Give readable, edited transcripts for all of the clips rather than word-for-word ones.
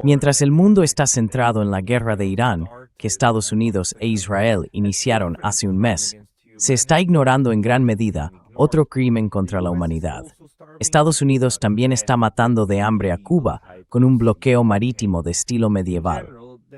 Mientras el mundo está centrado en la guerra de Irán, que Estados Unidos e Israel iniciaron hace un mes, se está ignorando en gran medida otro crimen contra la humanidad. Estados Unidos también está matando de hambre a Cuba con un bloqueo marítimo de estilo medieval.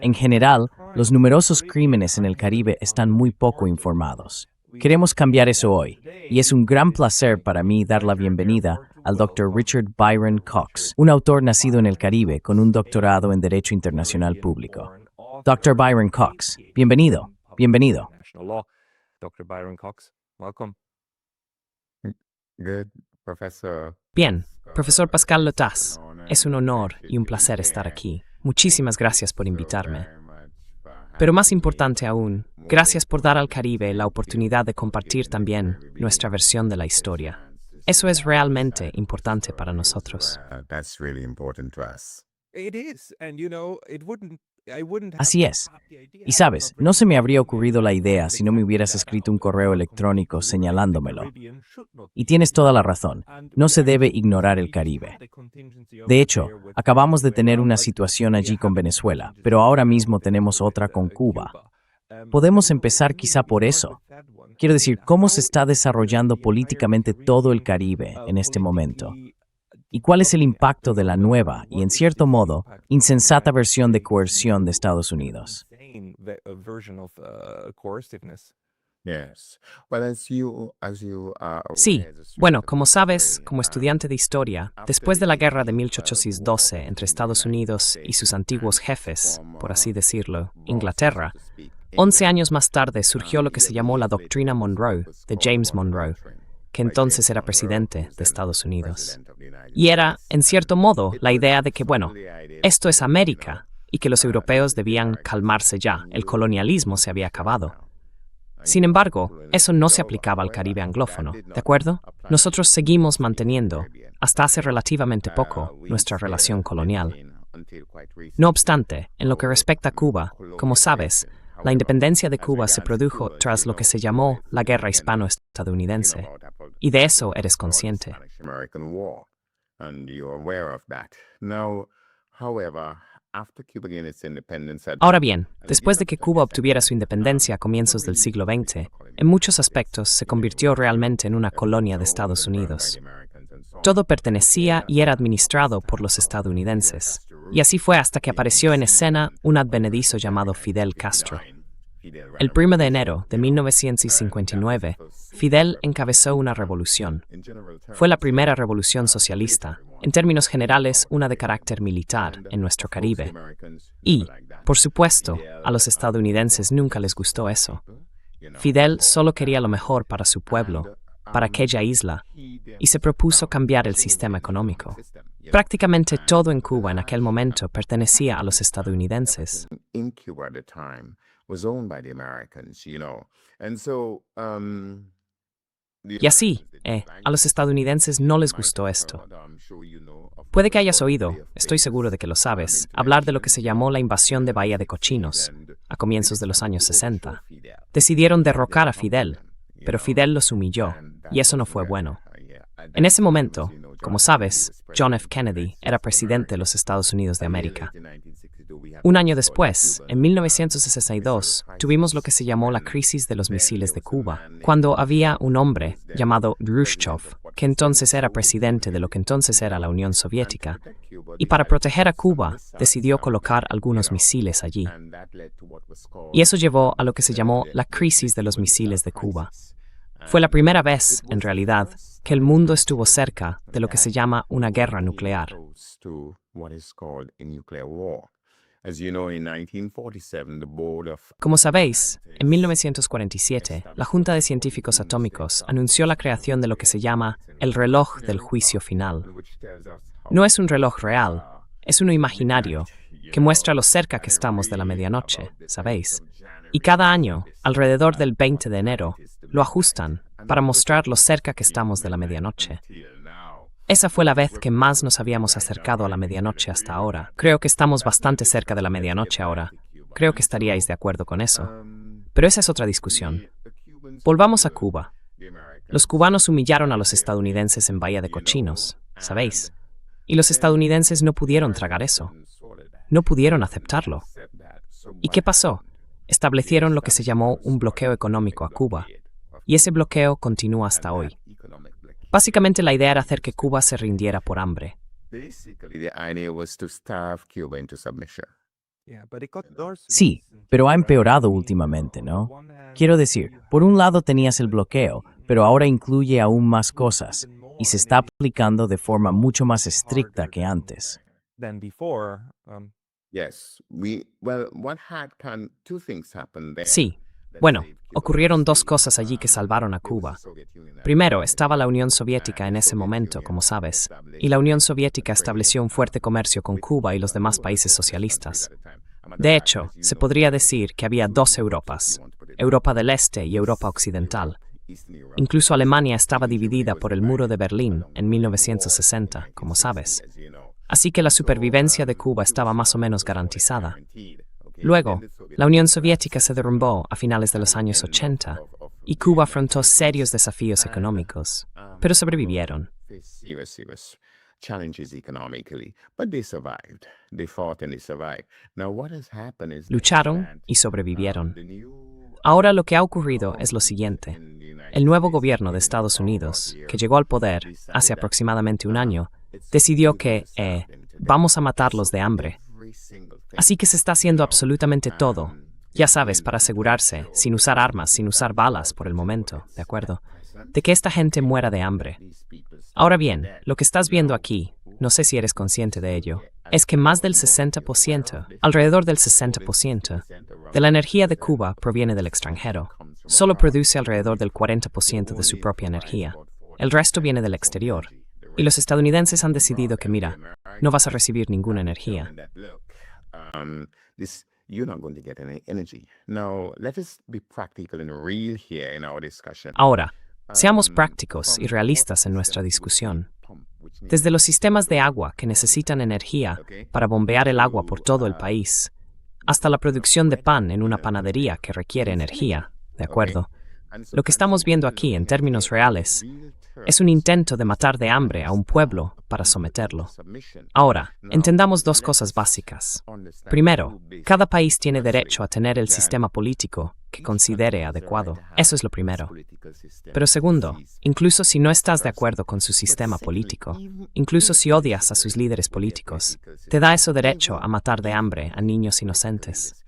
En general, los numerosos crímenes en el Caribe están muy poco informados. Queremos cambiar eso hoy, y es un gran placer para mí dar la bienvenida al Dr. Richard Byron Cox, un autor nacido en el Caribe con un doctorado en Derecho Internacional Público. Dr. Byron Cox, bienvenido, bienvenido. Dr. Byron Cox, welcome. Good, Professor. Bien, profesor Pascal Lotas, es un honor y un placer estar aquí. Muchísimas gracias por invitarme. Pero más importante aún, gracias por dar al Caribe la oportunidad de compartir también nuestra versión de la historia. Eso es realmente importante para nosotros. That's really important to us. Así es. Y sabes, no se me habría ocurrido la idea si no me hubieras escrito un correo electrónico señalándomelo. Y tienes toda la razón, no se debe ignorar el Caribe. De hecho, acabamos de tener una situación allí con Venezuela, pero ahora mismo tenemos otra con Cuba. Podemos empezar quizá por eso. Quiero decir, ¿cómo se está desarrollando políticamente todo el Caribe en este momento? ¿Y cuál es el impacto de la nueva y, en cierto modo, insensata versión de coerción de Estados Unidos? Yes. Well, as you Sí, bueno, como sabes, como estudiante de historia, después de la guerra de 1812 entre Estados Unidos y sus antiguos jefes, por así decirlo, Inglaterra, 11 años más tarde surgió lo que se llamó la Doctrina Monroe de James Monroe, que entonces era presidente de Estados Unidos. Y era, en cierto modo, la idea de que, bueno, esto es América y que los europeos debían calmarse ya, el colonialismo se había acabado. Sin embargo, eso no se aplicaba al Caribe anglófono, ¿de acuerdo? Nosotros seguimos manteniendo, hasta hace relativamente poco, nuestra relación colonial. No obstante, en lo que respecta a Cuba, como sabes, la independencia de Cuba se produjo tras lo que se llamó la Guerra Hispano-Estadounidense, y de eso eres consciente. Ahora bien, después de que Cuba obtuviera su independencia a comienzos del siglo XX, en muchos aspectos se convirtió realmente en una colonia de Estados Unidos. Todo pertenecía y era administrado por los estadounidenses. Y así fue hasta que apareció en escena un advenedizo llamado Fidel Castro. El 1 de enero de 1959, Fidel encabezó una revolución. Fue la primera revolución socialista, en términos generales una de carácter militar en nuestro Caribe. Y, por supuesto, a los estadounidenses nunca les gustó eso. Fidel solo quería lo mejor para su pueblo, para aquella isla, y se propuso cambiar el sistema económico. Prácticamente todo en Cuba en aquel momento pertenecía a los estadounidenses. Y así, a los estadounidenses no les gustó esto. Puede que hayas oído, estoy seguro de que lo sabes, hablar de lo que se llamó la invasión de Bahía de Cochinos, a comienzos de los años 60. Decidieron derrocar a Fidel, pero Fidel los humilló, y eso no fue bueno. En ese momento, como sabes, John F. Kennedy era presidente de los Estados Unidos de América. Un año después, en 1962, tuvimos lo que se llamó la crisis de los misiles de Cuba, cuando había un hombre llamado Khrushchev, que entonces era presidente de lo que entonces era la Unión Soviética, y para proteger a Cuba, decidió colocar algunos misiles allí. Y eso llevó a lo que se llamó la crisis de los misiles de Cuba. Fue la primera vez, en realidad, que el mundo estuvo cerca de lo que se llama una guerra nuclear. Como sabéis, en 1947, la Junta de Científicos Atómicos anunció la creación de lo que se llama el reloj del juicio final. No es un reloj real, es uno imaginario que muestra lo cerca que estamos de la medianoche, ¿sabéis? Y cada año, alrededor del 20 de enero, lo ajustan para mostrar lo cerca que estamos de la medianoche. Esa fue la vez que más nos habíamos acercado a la medianoche hasta ahora. Creo que estamos bastante cerca de la medianoche ahora. Creo que estaríais de acuerdo con eso. Pero esa es otra discusión. Volvamos a Cuba. Los cubanos humillaron a los estadounidenses en Bahía de Cochinos, ¿sabéis? Y los estadounidenses no pudieron tragar eso. No pudieron aceptarlo. ¿Y qué pasó? Establecieron lo que se llamó un bloqueo económico a Cuba. Y ese bloqueo continúa hasta hoy. Básicamente la idea era hacer que Cuba se rindiera por hambre. Sí, pero ha empeorado últimamente, ¿no? Quiero decir, por un lado tenías el bloqueo, pero ahora incluye aún más cosas, y se está aplicando de forma mucho más estricta que antes. Sí. Bueno, ocurrieron dos cosas allí que salvaron a Cuba. Primero, estaba la Unión Soviética en ese momento, como sabes, y la Unión Soviética estableció un fuerte comercio con Cuba y los demás países socialistas. De hecho, se podría decir que había dos Europas, Europa del Este y Europa Occidental. Incluso Alemania estaba dividida por el Muro de Berlín en 1960, como sabes. Así que la supervivencia de Cuba estaba más o menos garantizada. Luego, la Unión Soviética se derrumbó a finales de los años 80 y Cuba afrontó serios desafíos económicos, pero sobrevivieron. Lucharon y sobrevivieron. Ahora lo que ha ocurrido es lo siguiente. El nuevo gobierno de Estados Unidos, que llegó al poder hace aproximadamente un año, decidió que, vamos a matarlos de hambre. Así que se está haciendo absolutamente todo, ya sabes, para asegurarse, sin usar armas, sin usar balas por el momento, ¿de acuerdo?, de que esta gente muera de hambre. Ahora bien, lo que estás viendo aquí, no sé si eres consciente de ello, es que más del 60%, alrededor del 60%, de la energía de Cuba proviene del extranjero. Solo produce alrededor del 40% de su propia energía. El resto viene del exterior. Y los estadounidenses han decidido que, mira, no vas a recibir ninguna energía. Ahora, seamos prácticos y realistas en nuestra discusión. Desde los sistemas de agua que necesitan energía para bombear el agua por todo el país, hasta la producción de pan en una panadería que requiere energía, ¿de acuerdo? Lo que estamos viendo aquí, en términos reales, es un intento de matar de hambre a un pueblo para someterlo. Ahora, entendamos dos cosas básicas. Primero, cada país tiene derecho a tener el sistema político que considere adecuado. Eso es lo primero. Pero segundo, incluso si no estás de acuerdo con su sistema político, incluso si odias a sus líderes políticos, te da eso derecho a matar de hambre a niños inocentes.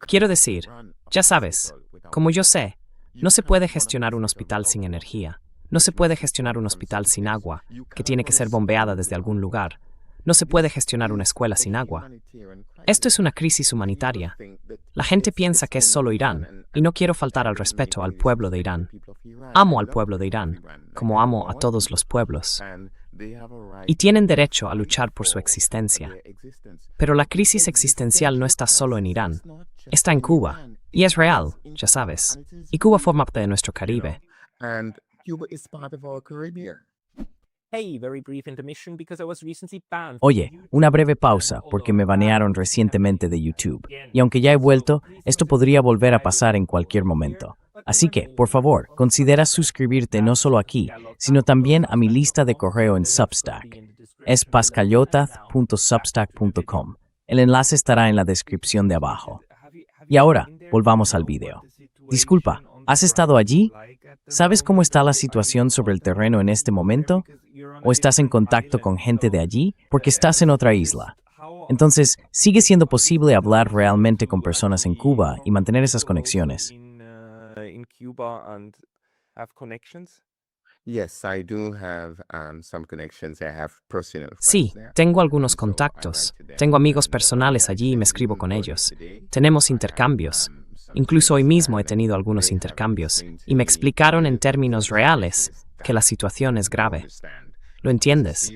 Quiero decir, ya sabes, como yo sé, no se puede gestionar un hospital sin energía. No se puede gestionar un hospital sin agua, que tiene que ser bombeada desde algún lugar. No se puede gestionar una escuela sin agua. Esto es una crisis humanitaria. La gente piensa que es solo Irán, y no quiero faltar al respeto al pueblo de Irán. Amo al pueblo de Irán, como amo a todos los pueblos. Y tienen derecho a luchar por su existencia. Pero la crisis existencial no está solo en Irán. Está en Cuba. Y es real, ya sabes. Y Cuba forma parte de nuestro Caribe. Oye, una breve pausa porque me banearon recientemente de YouTube. Y aunque ya he vuelto, esto podría volver a pasar en cualquier momento. Así que, por favor, considera suscribirte no solo aquí, sino también a mi lista de correo en Substack. Es pascalyotath.substack.com. El enlace estará en la descripción de abajo. Y ahora, volvamos al video. Disculpa, ¿has estado allí? ¿Sabes cómo está la situación sobre el terreno en este momento? ¿O estás en contacto con gente de allí? Porque estás en otra isla. Entonces, ¿sigue siendo posible hablar realmente con personas en Cuba y mantener esas conexiones? Sí, tengo algunos contactos. Tengo amigos personales allí y me escribo con ellos. Tenemos intercambios. Incluso hoy mismo he tenido algunos intercambios y me explicaron en términos reales que la situación es grave. ¿Lo entiendes?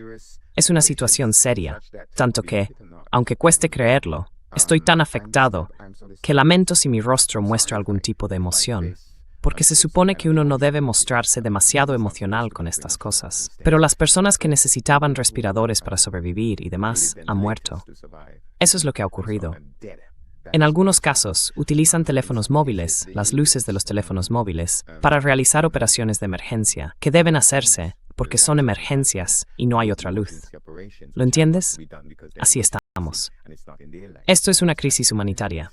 Es una situación seria, tanto que, aunque cueste creerlo, estoy tan afectado que lamento si mi rostro muestra algún tipo de emoción. Porque se supone que uno no debe mostrarse demasiado emocional con estas cosas. Pero las personas que necesitaban respiradores para sobrevivir y demás han muerto. Eso es lo que ha ocurrido. En algunos casos, utilizan teléfonos móviles, las luces de los teléfonos móviles, para realizar operaciones de emergencia, que deben hacerse porque son emergencias y no hay otra luz. ¿Lo entiendes? Así estamos. Esto es una crisis humanitaria.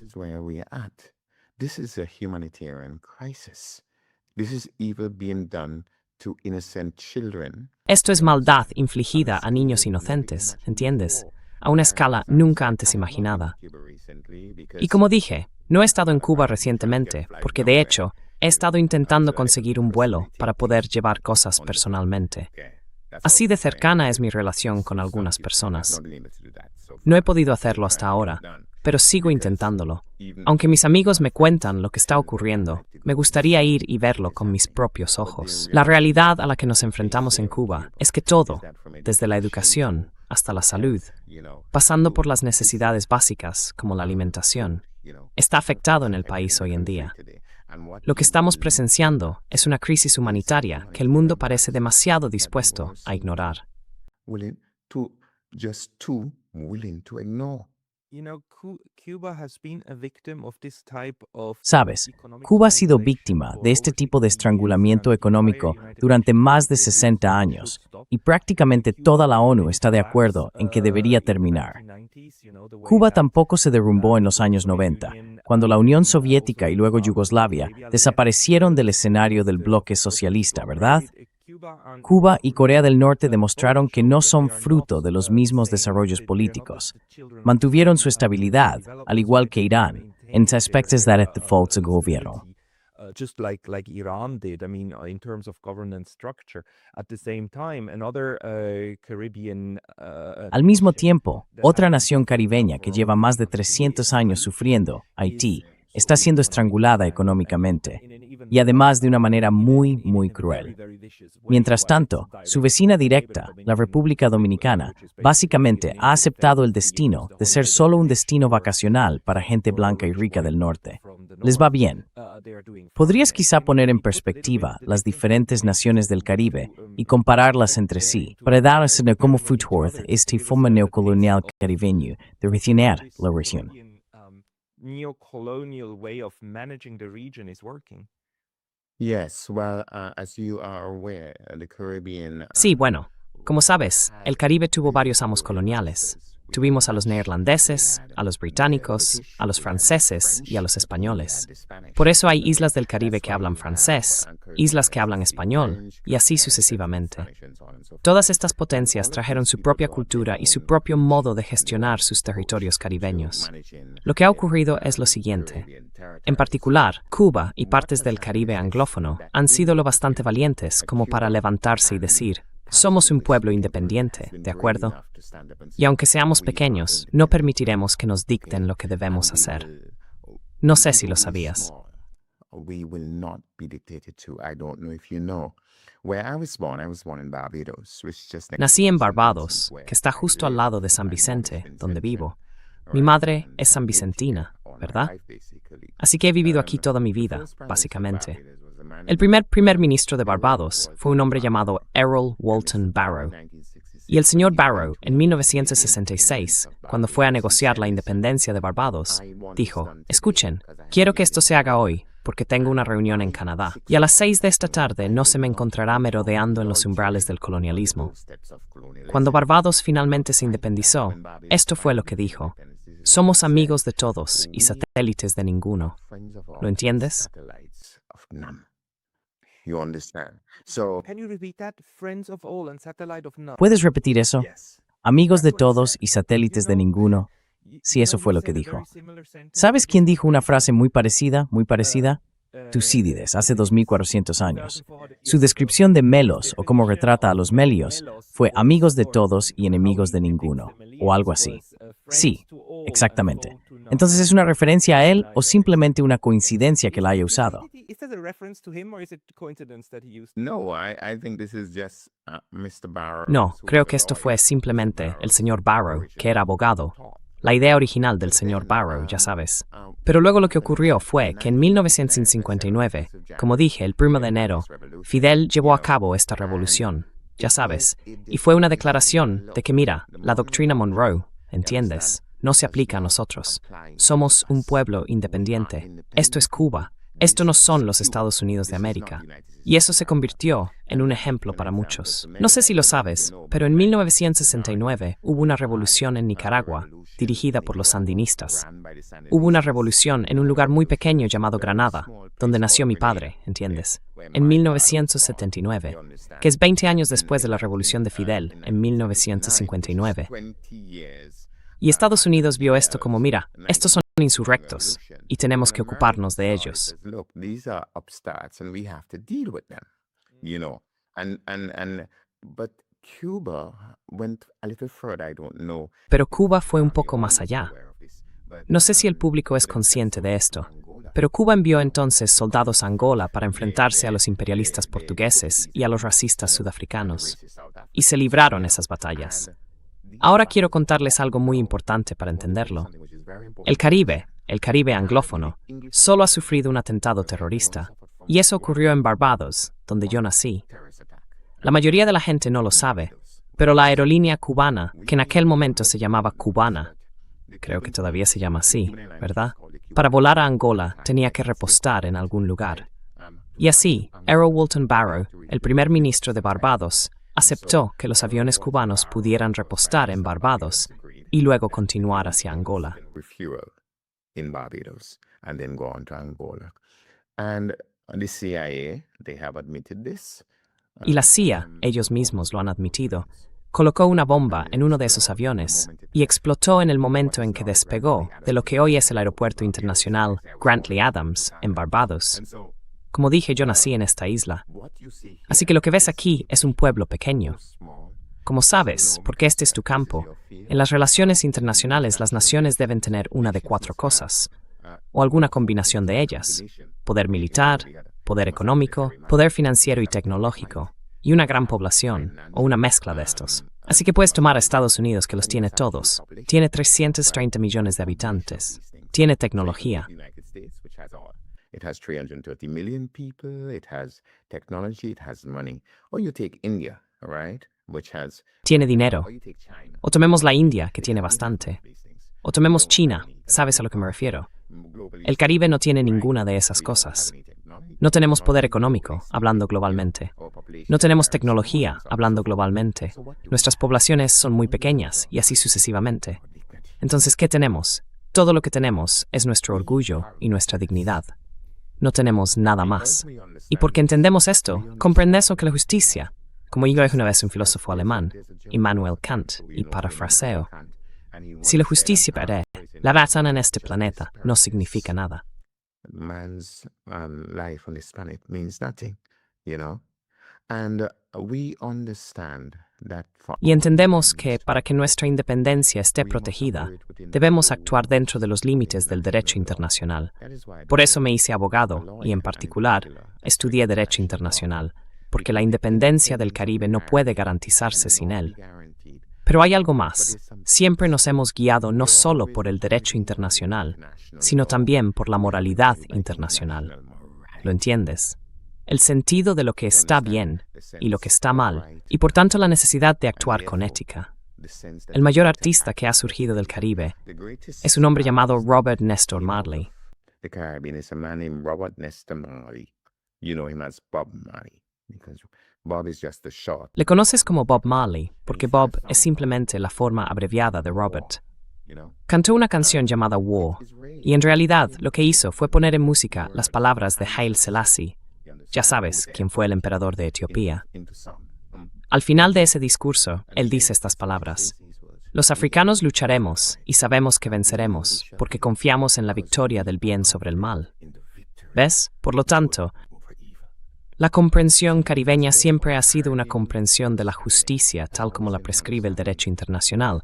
This is a humanitarian crisis. This is evil being done to innocent children. Esto es maldad infligida a niños inocentes, ¿entiendes? A una escala nunca antes imaginada. Y como dije, no he estado en Cuba recientemente, porque de hecho, he estado intentando conseguir un vuelo para poder llevar cosas personalmente. Así de cercana es mi relación con algunas personas. No he podido hacerlo hasta ahora, pero sigo intentándolo. Aunque mis amigos me cuentan lo que está ocurriendo, me gustaría ir y verlo con mis propios ojos. La realidad a la que nos enfrentamos en Cuba es que todo, desde la educación hasta la salud, pasando por las necesidades básicas como la alimentación, está afectado en el país hoy en día. Lo que estamos presenciando es una crisis humanitaria que el mundo parece demasiado dispuesto a ignorar. Sabes, Cuba ha sido víctima de este tipo de estrangulamiento económico durante más de 60 años y prácticamente toda la ONU está de acuerdo en que debería terminar. Cuba tampoco se derrumbó en los años 90, cuando la Unión Soviética y luego Yugoslavia desaparecieron del escenario del bloque socialista, ¿verdad? Cuba y Corea del Norte demostraron que no son fruto de los mismos desarrollos políticos. Mantuvieron su estabilidad, al igual que Irán, en aspectos del default del gobierno. Just like Iran did, in terms of governance structure. At the same time, another Caribbean... Al mismo tiempo, otra nación caribeña que lleva más de 300 años sufriendo, Haití, está siendo estrangulada económicamente, y además de una manera muy, muy cruel. Mientras tanto, su vecina directa, la República Dominicana, básicamente ha aceptado el destino de ser solo un destino vacacional para gente blanca y rica del norte. Les va bien. ¿Podrías quizá poner en perspectiva las diferentes naciones del Caribe y compararlas entre sí para darles una como futuro este forma neocolonial caribeño de gestionar la región? Neo-colonial way of managing the region is working. Yes, well, as you are aware, the Caribbean... Sí, bueno, como sabes, el Caribe tuvo varios amos coloniales. Tuvimos a los neerlandeses, a los británicos, a los franceses y a los españoles. Por eso hay islas del Caribe que hablan francés, islas que hablan español, y así sucesivamente. Todas estas potencias trajeron su propia cultura y su propio modo de gestionar sus territorios caribeños. Lo que ha ocurrido es lo siguiente. En particular, Cuba y partes del Caribe anglófono han sido lo bastante valientes como para levantarse y decir: somos un pueblo independiente, ¿de acuerdo? Y aunque seamos pequeños, no permitiremos que nos dicten lo que debemos hacer. No sé si lo sabías. Nací en Barbados, que está justo al lado de San Vicente, donde vivo. Mi madre es sanvicentina, ¿verdad? Así que he vivido aquí toda mi vida, básicamente. El primer ministro de Barbados fue un hombre llamado Errol Walton Barrow. Y el señor Barrow, en 1966, cuando fue a negociar la independencia de Barbados, dijo: escuchen, quiero que esto se haga hoy, porque tengo una reunión en Canadá, y a las 6 de esta tarde no se me encontrará merodeando en los umbrales del colonialismo. Cuando Barbados finalmente se independizó, esto fue lo que dijo: somos amigos de todos y satélites de ninguno. ¿Lo entiendes? ¿Puedes repetir eso? Amigos de todos y satélites de ninguno. Sí, eso fue lo que dijo. ¿Sabes quién dijo una frase muy parecida, Tucídides, hace 2400 años. Su descripción de Melos, o cómo retrata a los melios, fue amigos de todos y enemigos de ninguno, o algo así. Sí, exactamente. Entonces, ¿es una referencia a él o simplemente una coincidencia que la haya usado? No, creo que esto fue simplemente el señor Barrow, que era abogado. La idea original del señor Barrow, ya sabes. Pero luego lo que ocurrió fue que en 1959, como dije, el 1 de enero, Fidel llevó a cabo esta revolución, ya sabes, y fue una declaración de que, mira, la doctrina Monroe, ¿entiendes? no se aplica a nosotros. Somos un pueblo independiente. Esto es Cuba. Esto no son los Estados Unidos de América. Y eso se convirtió en un ejemplo para muchos. No sé si lo sabes, pero en 1969 hubo una revolución en Nicaragua, dirigida por los sandinistas. Hubo una revolución en un lugar muy pequeño llamado Granada, donde nació mi padre, ¿entiendes? En 1979, que es 20 años después de la revolución de Fidel, en 1959. Y Estados Unidos vio esto como, mira, estos son insurrectos, y tenemos que ocuparnos de ellos. Pero Cuba fue un poco más allá. No sé si el público es consciente de esto, pero Cuba envió entonces soldados a Angola para enfrentarse a los imperialistas portugueses y a los racistas sudafricanos, y se libraron esas batallas. Ahora quiero contarles algo muy importante para entenderlo. El Caribe anglófono, solo ha sufrido un atentado terrorista, y eso ocurrió en Barbados, donde yo nací. La mayoría de la gente no lo sabe, pero la aerolínea cubana, que en aquel momento se llamaba Cubana, creo que todavía se llama así, ¿verdad? Para volar a Angola tenía que repostar en algún lugar. Y así, Errol Walton Barrow, el primer ministro de Barbados, aceptó que los aviones cubanos pudieran repostar en Barbados y luego continuar hacia Angola. Y la CIA, ellos mismos lo han admitido, colocó una bomba en uno de esos aviones y explotó en el momento en que despegó de lo que hoy es el aeropuerto internacional Grantley Adams, en Barbados. Como dije, yo nací en esta isla. Así que lo que ves aquí es un pueblo pequeño. Como sabes, porque este es tu campo, en las relaciones internacionales las naciones deben tener una de 4 cosas, o alguna combinación de ellas: poder militar, poder económico, poder financiero y tecnológico, y una gran población, o una mezcla de estos. Así que puedes tomar a Estados Unidos, que los tiene todos. Tiene 330 millones de habitantes. Tiene tecnología. It has 330 million people, it has technology, it has money. Or you take India, right? Which has... Tiene dinero. O tomemos la India, que tiene bastante. O tomemos China, ¿sabes a lo que me refiero? El Caribe no tiene ninguna de esas cosas. No tenemos poder económico, hablando globalmente. No tenemos tecnología, hablando globalmente. Nuestras poblaciones son muy pequeñas, y así sucesivamente. Entonces, ¿qué tenemos? Todo lo que tenemos es nuestro orgullo y nuestra dignidad. No tenemos nada más. Y porque entendemos esto, comprendes que la justicia, como dijo una vez un filósofo alemán, Immanuel Kant, y parafraseo, si la justicia perdé, la razón en este planeta no significa nada. Man's life on this planet means nothing, you know? And we understand that Y entendemos que, para que nuestra independencia esté protegida, debemos actuar dentro de los límites del derecho internacional. Por eso me hice abogado y, en particular, estudié Derecho Internacional, porque la independencia del Caribe no puede garantizarse sin él. Pero hay algo más. Siempre nos hemos guiado no solo por el derecho internacional, sino también por la moralidad internacional. ¿Lo entiendes? El sentido de lo que está bien y lo que está mal, y por tanto la necesidad de actuar con ética. El mayor artista que ha surgido del Caribe es un hombre llamado Robert Néstor Marley. The Caribbean is a man named Robert Néstor Marley. You know him as Bob Marley, because Bob is just a short. Le conoces como Bob Marley porque Bob es simplemente la forma abreviada de Robert. Cantó una canción llamada War, y en realidad lo que hizo fue poner en música las palabras de Haile Selassie. Ya sabes quién fue el emperador de Etiopía. Al final de ese discurso, él dice estas palabras: los africanos lucharemos y sabemos que venceremos, porque confiamos en la victoria del bien sobre el mal. ¿Ves? Por lo tanto, la comprensión caribeña siempre ha sido una comprensión de la justicia tal como la prescribe el derecho internacional,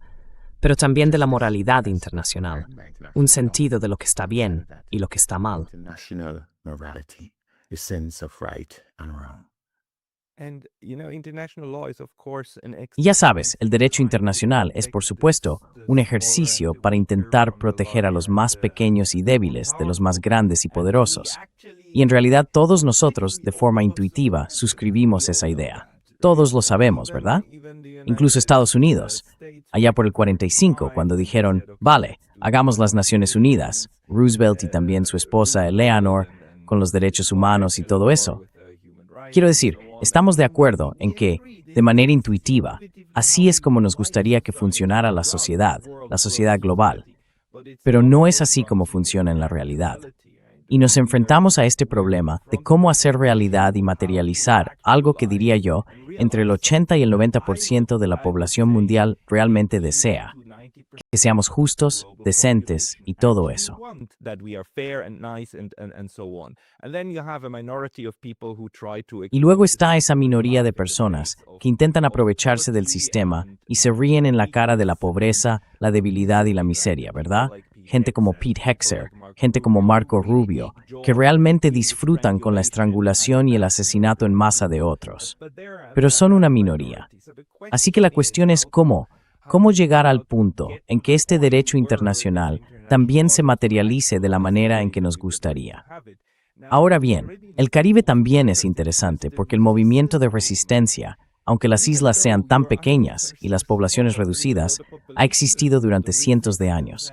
pero también de la moralidad internacional, un sentido de lo que está bien y lo que está mal. The sense of right and wrong. Y ya sabes, el derecho internacional es, por supuesto, un ejercicio para intentar proteger a los más pequeños y débiles de los más grandes y poderosos. Y en realidad todos nosotros, de forma intuitiva, suscribimos esa idea. Todos lo sabemos, ¿verdad? Incluso Estados Unidos, allá por el 45, cuando dijeron, vale, hagamos las Naciones Unidas, Roosevelt y también su esposa Eleanor, con los derechos humanos y todo eso. Quiero decir, estamos de acuerdo en que, de manera intuitiva, así es como nos gustaría que funcionara la sociedad global. Pero no es así como funciona en la realidad. Y nos enfrentamos a este problema de cómo hacer realidad y materializar algo que diría yo, entre el 80 y el 90% de la población mundial realmente desea. Que seamos justos, decentes y todo eso. Y luego está esa minoría de personas que intentan aprovecharse del sistema y se ríen en la cara de la pobreza, la debilidad y la miseria, ¿verdad? Gente como Pete Hegseth, gente como Marco Rubio, que realmente disfrutan con la estrangulación y el asesinato en masa de otros. Pero son una minoría. Así que la cuestión es cómo llegar al punto en que este derecho internacional también se materialice de la manera en que nos gustaría. Ahora bien, el Caribe también es interesante porque el movimiento de resistencia, aunque las islas sean tan pequeñas y las poblaciones reducidas, ha existido durante cientos de años.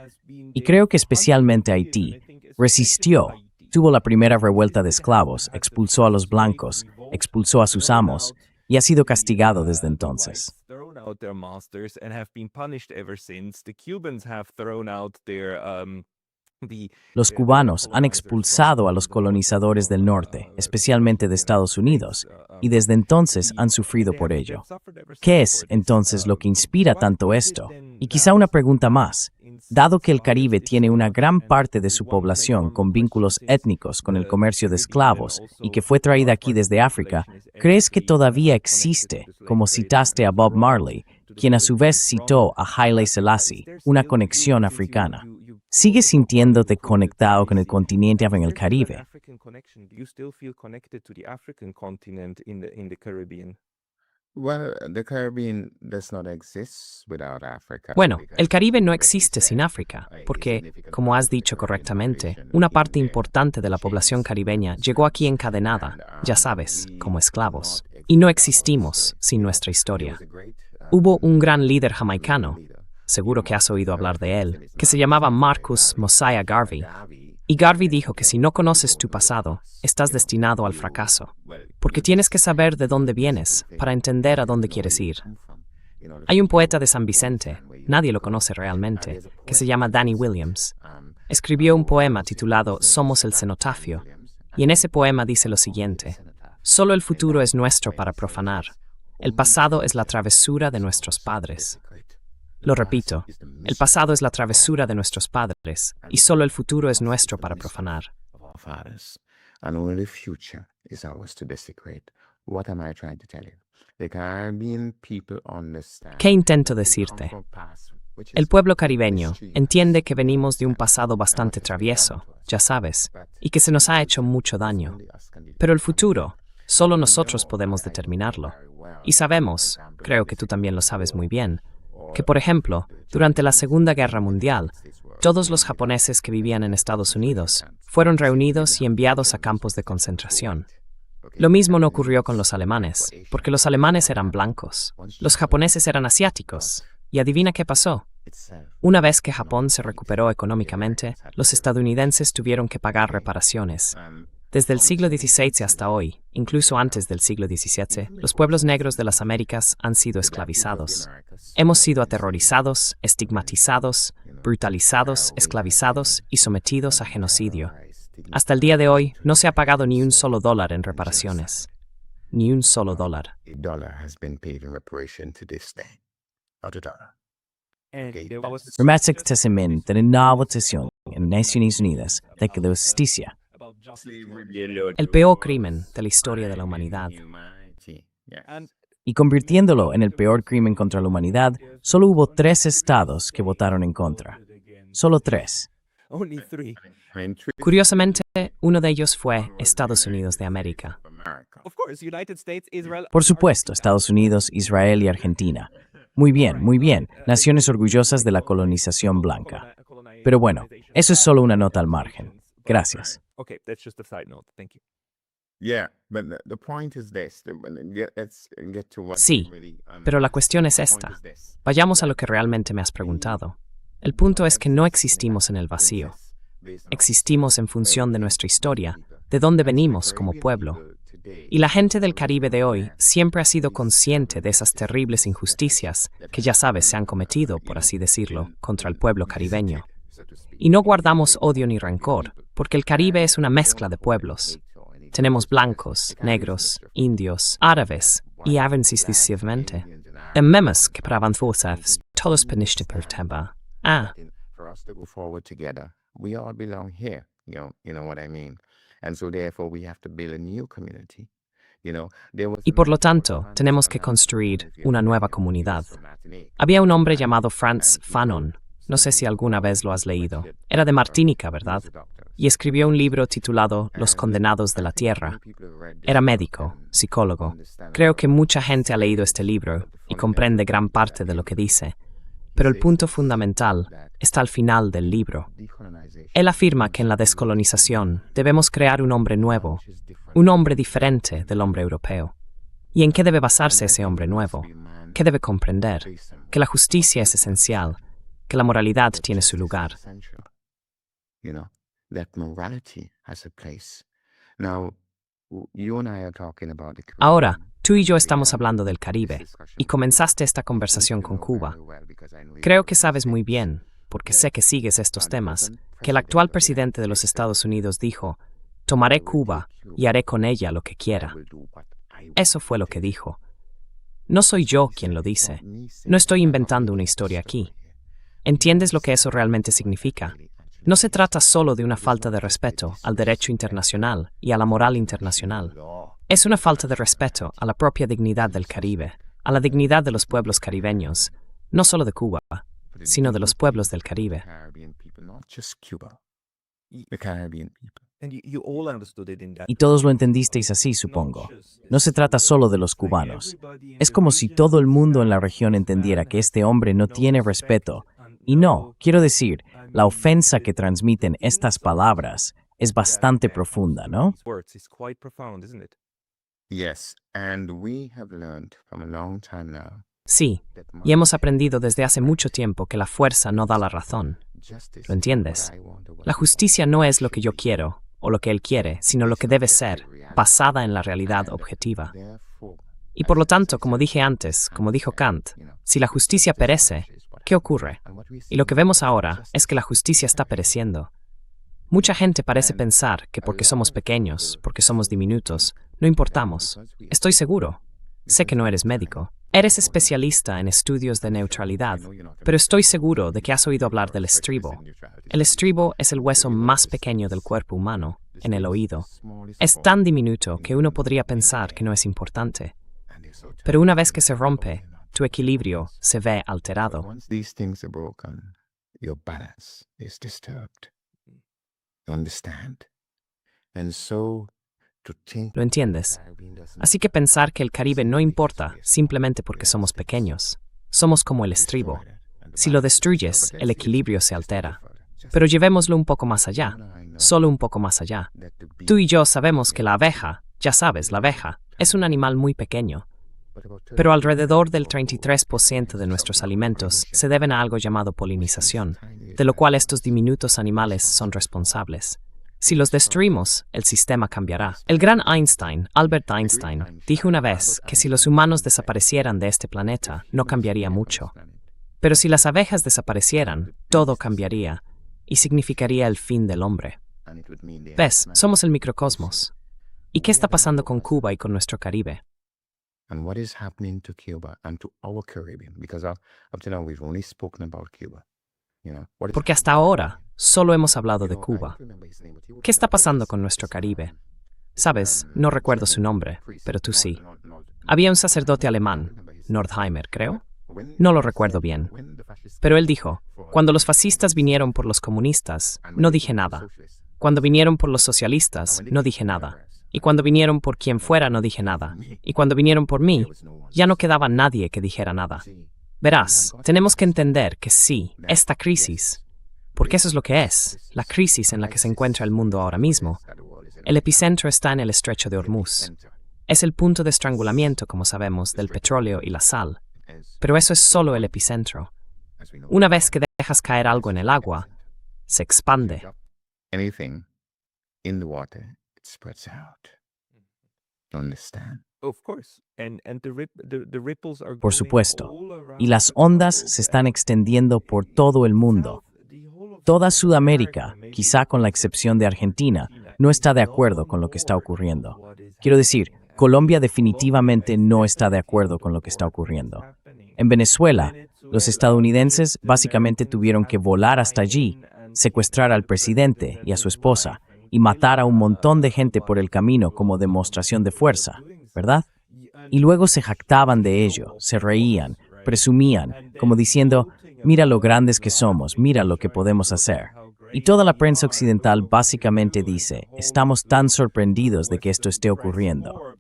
Y creo que especialmente Haití resistió, tuvo la primera revuelta de esclavos, expulsó a los blancos, expulsó a sus amos y ha sido castigado desde entonces. Los cubanos han expulsado a los colonizadores del norte, especialmente de Estados Unidos, y desde entonces han sufrido por ello. ¿Qué es, entonces, lo que inspira tanto esto? Y quizá una pregunta más. Dado que el Caribe tiene una gran parte de su población con vínculos étnicos con el comercio de esclavos y que fue traída aquí desde África, ¿crees que todavía existe, como citaste a Bob Marley, quien a su vez citó a Haile Selassie, una conexión africana? ¿Sigues sintiéndote conectado con el continente en el Caribe? Bueno, el Caribe no existe sin África, porque, como has dicho correctamente, una parte importante de la población caribeña llegó aquí encadenada, ya sabes, como esclavos, y no existimos sin nuestra historia. Hubo un gran líder jamaicano, seguro que has oído hablar de él, que se llamaba Marcus Mosiah Garvey. Y Garvey dijo que si no conoces tu pasado, estás destinado al fracaso, porque tienes que saber de dónde vienes para entender a dónde quieres ir. Hay un poeta de San Vicente, nadie lo conoce realmente, que se llama Danny Williams. Escribió un poema titulado Somos el cenotafio, y en ese poema dice lo siguiente: solo el futuro es nuestro para profanar, el pasado es la travesura de nuestros padres. Lo repito, el pasado es la travesura de nuestros padres, y solo el futuro es nuestro para profanar. ¿Qué intento decirte? El pueblo caribeño entiende que venimos de un pasado bastante travieso, ya sabes, y que se nos ha hecho mucho daño. Pero el futuro, solo nosotros podemos determinarlo. Y sabemos, creo que tú también lo sabes muy bien, que, por ejemplo, durante la Segunda Guerra Mundial, todos los japoneses que vivían en Estados Unidos fueron reunidos y enviados a campos de concentración. Lo mismo no ocurrió con los alemanes, porque los alemanes eran blancos, los japoneses eran asiáticos, y adivina qué pasó. Una vez que Japón se recuperó económicamente, los estadounidenses tuvieron que pagar reparaciones. Desde el siglo XVI hasta hoy, incluso antes del siglo XVII, los pueblos negros de las Américas han sido esclavizados. Hemos sido aterrorizados, estigmatizados, brutalizados, esclavizados y sometidos a genocidio. Hasta el día de hoy, no se ha pagado ni un solo dólar en reparaciones. Ni un solo dólar. Dramatic testament de la nueva sesión en Naciones Unidas de la justicia. El peor crimen de la historia de la humanidad. Y convirtiéndolo en el peor crimen contra la humanidad, solo hubo 3 estados que votaron en contra. Solo 3. Curiosamente, uno de ellos fue Estados Unidos de América. Por supuesto, Estados Unidos, Israel y Argentina. Muy bien, naciones orgullosas de la colonización blanca. Pero bueno, eso es solo una nota al margen. Gracias. Okay, that's just a side note. Thank you. Yeah, But the point is this. Let's get to what Sí, really, pero la cuestión es the point esta. is this. Vayamos a lo que realmente me has preguntado. El punto es que no existimos en el vacío. Existimos en función de nuestra historia, de dónde venimos como pueblo. Y la gente del Caribe de hoy siempre ha sido consciente de esas terribles injusticias que ya sabes se han cometido, por así decirlo, contra el pueblo caribeño. Y no guardamos odio ni rencor, porque el Caribe es una mezcla de pueblos. Tenemos blancos, negros, indios, árabes y avances sucesivamente. Ememos que para avanzar todos peniste per temba. For us to go forward together, we all belong here. You know what I mean. And so therefore we have to build a new community. Y por lo tanto, tenemos que construir una nueva comunidad. Había un hombre llamado Frantz Fanon. No sé si alguna vez lo has leído. Era de Martinica, ¿verdad? Y escribió un libro titulado Los condenados de la tierra. Era médico, psicólogo. Creo que mucha gente ha leído este libro y comprende gran parte de lo que dice. Pero el punto fundamental está al final del libro. Él afirma que en la descolonización debemos crear un hombre nuevo, un hombre diferente del hombre europeo. ¿Y en qué debe basarse ese hombre nuevo? ¿Qué debe comprender? Que la justicia es esencial, que la moralidad tiene su lugar. Ahora, tú y yo estamos hablando del Caribe, y comenzaste esta conversación con Cuba. Creo que sabes muy bien, porque sé que sigues estos temas, que el actual presidente de los Estados Unidos dijo, tomaré Cuba y haré con ella lo que quiera. Eso fue lo que dijo. No soy yo quien lo dice. No estoy inventando una historia aquí. ¿Entiendes lo que eso realmente significa? No se trata solo de una falta de respeto al derecho internacional y a la moral internacional. Es una falta de respeto a la propia dignidad del Caribe, a la dignidad de los pueblos caribeños, no solo de Cuba, sino de los pueblos del Caribe. Y todos lo entendisteis así, supongo. No se trata solo de los cubanos. Es como si todo el mundo en la región entendiera que este hombre no tiene respeto. Y no, quiero decir, la ofensa que transmiten estas palabras es bastante profunda, ¿no? Yes, and we have learned from a long time now. Sí, y hemos aprendido desde hace mucho tiempo que la fuerza no da la razón. ¿Lo entiendes? La justicia no es lo que yo quiero o lo que él quiere, sino lo que debe ser, basada en la realidad objetiva. Y por lo tanto, como dije antes, como dijo Kant, si la justicia perece, ¿qué ocurre? Y lo que vemos ahora es que la justicia está pereciendo. Mucha gente parece pensar que porque somos pequeños, porque somos diminutos, no importamos. Estoy seguro. Sé que no eres médico. Eres especialista en estudios de neutralidad, pero estoy seguro de que has oído hablar del estribo. El estribo es el hueso más pequeño del cuerpo humano, en el oído. Es tan diminuto que uno podría pensar que no es importante. Pero una vez que se rompe, tu equilibrio se ve alterado. Once these things are broken, your balance is disturbed. You understand? And so to think ¿Lo entiendes? Así que pensar que el Caribe no importa simplemente porque somos pequeños. Somos como el estribo. Si lo destruyes, el equilibrio se altera. Pero llevémoslo un poco más allá, solo un poco más allá. Tú y yo sabemos que la abeja, ya sabes, la abeja, es un animal muy pequeño. Pero alrededor del 33% de nuestros alimentos se deben a algo llamado polinización, de lo cual estos diminutos animales son responsables. Si los destruimos, el sistema cambiará. El gran Einstein, Albert Einstein, dijo una vez que si los humanos desaparecieran de este planeta, no cambiaría mucho. Pero si las abejas desaparecieran, todo cambiaría, y significaría el fin del hombre. ¿Ves? Somos el microcosmos. ¿Y qué está pasando con Cuba y con nuestro Caribe? and what is happening to Cuba and to our Caribbean, because up to now we've only spoken about Cuba. What is Porque hasta ahora solo hemos hablado de Cuba. ¿Qué está pasando con nuestro Caribe? Sabes, no recuerdo su nombre, pero tú sí. Había un sacerdote alemán, Nordheimer, creo. No lo recuerdo bien. Pero él dijo, cuando los fascistas vinieron por los comunistas, no dije nada. Cuando vinieron por los socialistas, no dije nada. Y cuando vinieron por quien fuera, no dije nada. Y cuando vinieron por mí, ya no quedaba nadie que dijera nada. Verás, tenemos que entender que sí, esta crisis, porque eso es lo que es, la crisis en la que se encuentra el mundo ahora mismo, El epicentro está en el estrecho de Hormuz. Es el punto de estrangulamiento, como sabemos, del petróleo y la sal. Pero eso es solo el epicentro. Una vez que dejas caer algo en el agua, se expande. Anything in the water, it spreads out. You understand? Of course. And the ripples are Por going supuesto. all around Y las the ondas globe, se están and extendiendo por todo el mundo. the whole of Toda South America, Sudamérica, maybe quizá con la excepción de Argentina, no está de acuerdo con lo que está ocurriendo. Quiero decir, Colombia definitivamente no está de acuerdo con lo que está ocurriendo. En Venezuela, los estadounidenses básicamente tuvieron que volar hasta allí, secuestrar al presidente y a su esposa, y matar a un montón de gente por el camino como demostración de fuerza, ¿verdad? Y luego se jactaban de ello, se reían, presumían, como diciendo, mira lo grandes que somos, mira lo que podemos hacer. Y toda la prensa occidental básicamente dice, estamos tan sorprendidos de que esto esté ocurriendo.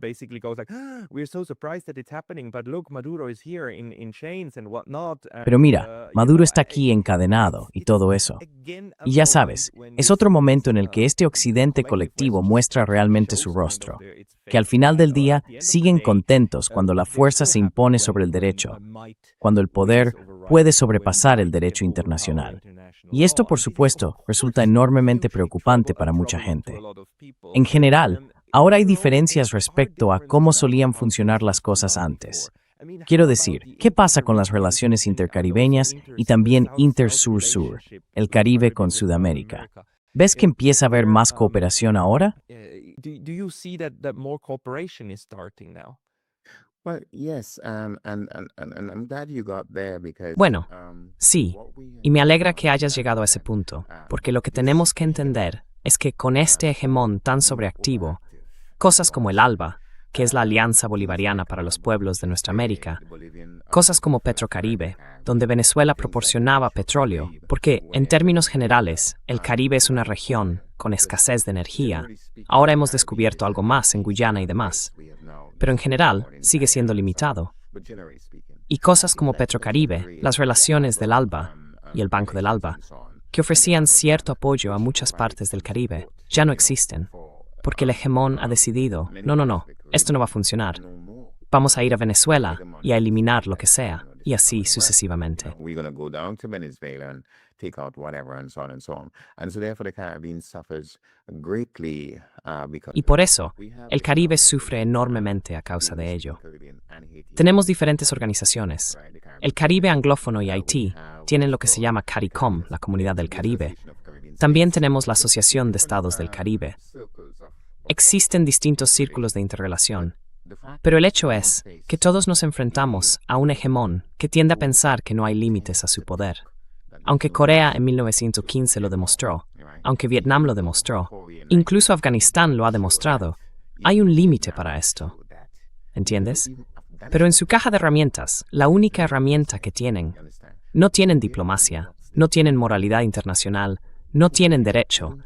Pero mira, Maduro está aquí encadenado y todo eso. Y ya sabes, es otro momento en el que este occidente colectivo muestra realmente su rostro, que al final del día siguen contentos cuando la fuerza se impone sobre el derecho, cuando el poder puede sobrepasar el derecho internacional. Y esto, por supuesto, resulta enormemente preocupante para mucha gente. En general, ahora hay diferencias respecto a cómo solían funcionar las cosas antes. Quiero decir, ¿qué pasa con las relaciones intercaribeñas y también inter-sur-sur, el Caribe con Sudamérica? ¿Ves que empieza a haber más cooperación ahora? Do you see that more cooperation is starting now? Well, yes, and I'm glad you got there because Bueno, sí, y me alegra que hayas llegado a ese punto, porque lo que tenemos que entender es que con este hegemón tan sobreactivo, cosas como el ALBA, que es la Alianza Bolivariana para los Pueblos de Nuestra América, cosas como Petrocaribe, donde Venezuela proporcionaba petróleo, porque, en términos generales, el Caribe es una región con escasez de energía. Ahora hemos descubierto algo más en Guyana y demás, pero en general sigue siendo limitado. Y cosas como Petrocaribe, las relaciones del ALBA y el Banco del ALBA, que ofrecían cierto apoyo a muchas partes del Caribe, ya no existen, porque el hegemón ha decidido, no, esto no va a funcionar. Vamos a ir a Venezuela y a eliminar lo que sea, y así sucesivamente. Y por eso, el Caribe sufre enormemente a causa de ello. Tenemos diferentes organizaciones. El Caribe anglófono y Haití tienen lo que se llama CARICOM, la Comunidad del Caribe. También tenemos la Asociación de Estados del Caribe. Existen distintos círculos de interrelación, pero el hecho es que todos nos enfrentamos a un hegemón que tiende a pensar que no hay límites a su poder. Aunque Corea en 1915 lo demostró, aunque Vietnam lo demostró, incluso Afganistán lo ha demostrado, hay un límite para esto. ¿Entiendes? Pero en su caja de herramientas, la única herramienta que tienen, no tienen diplomacia, no tienen moralidad internacional, no tienen derecho.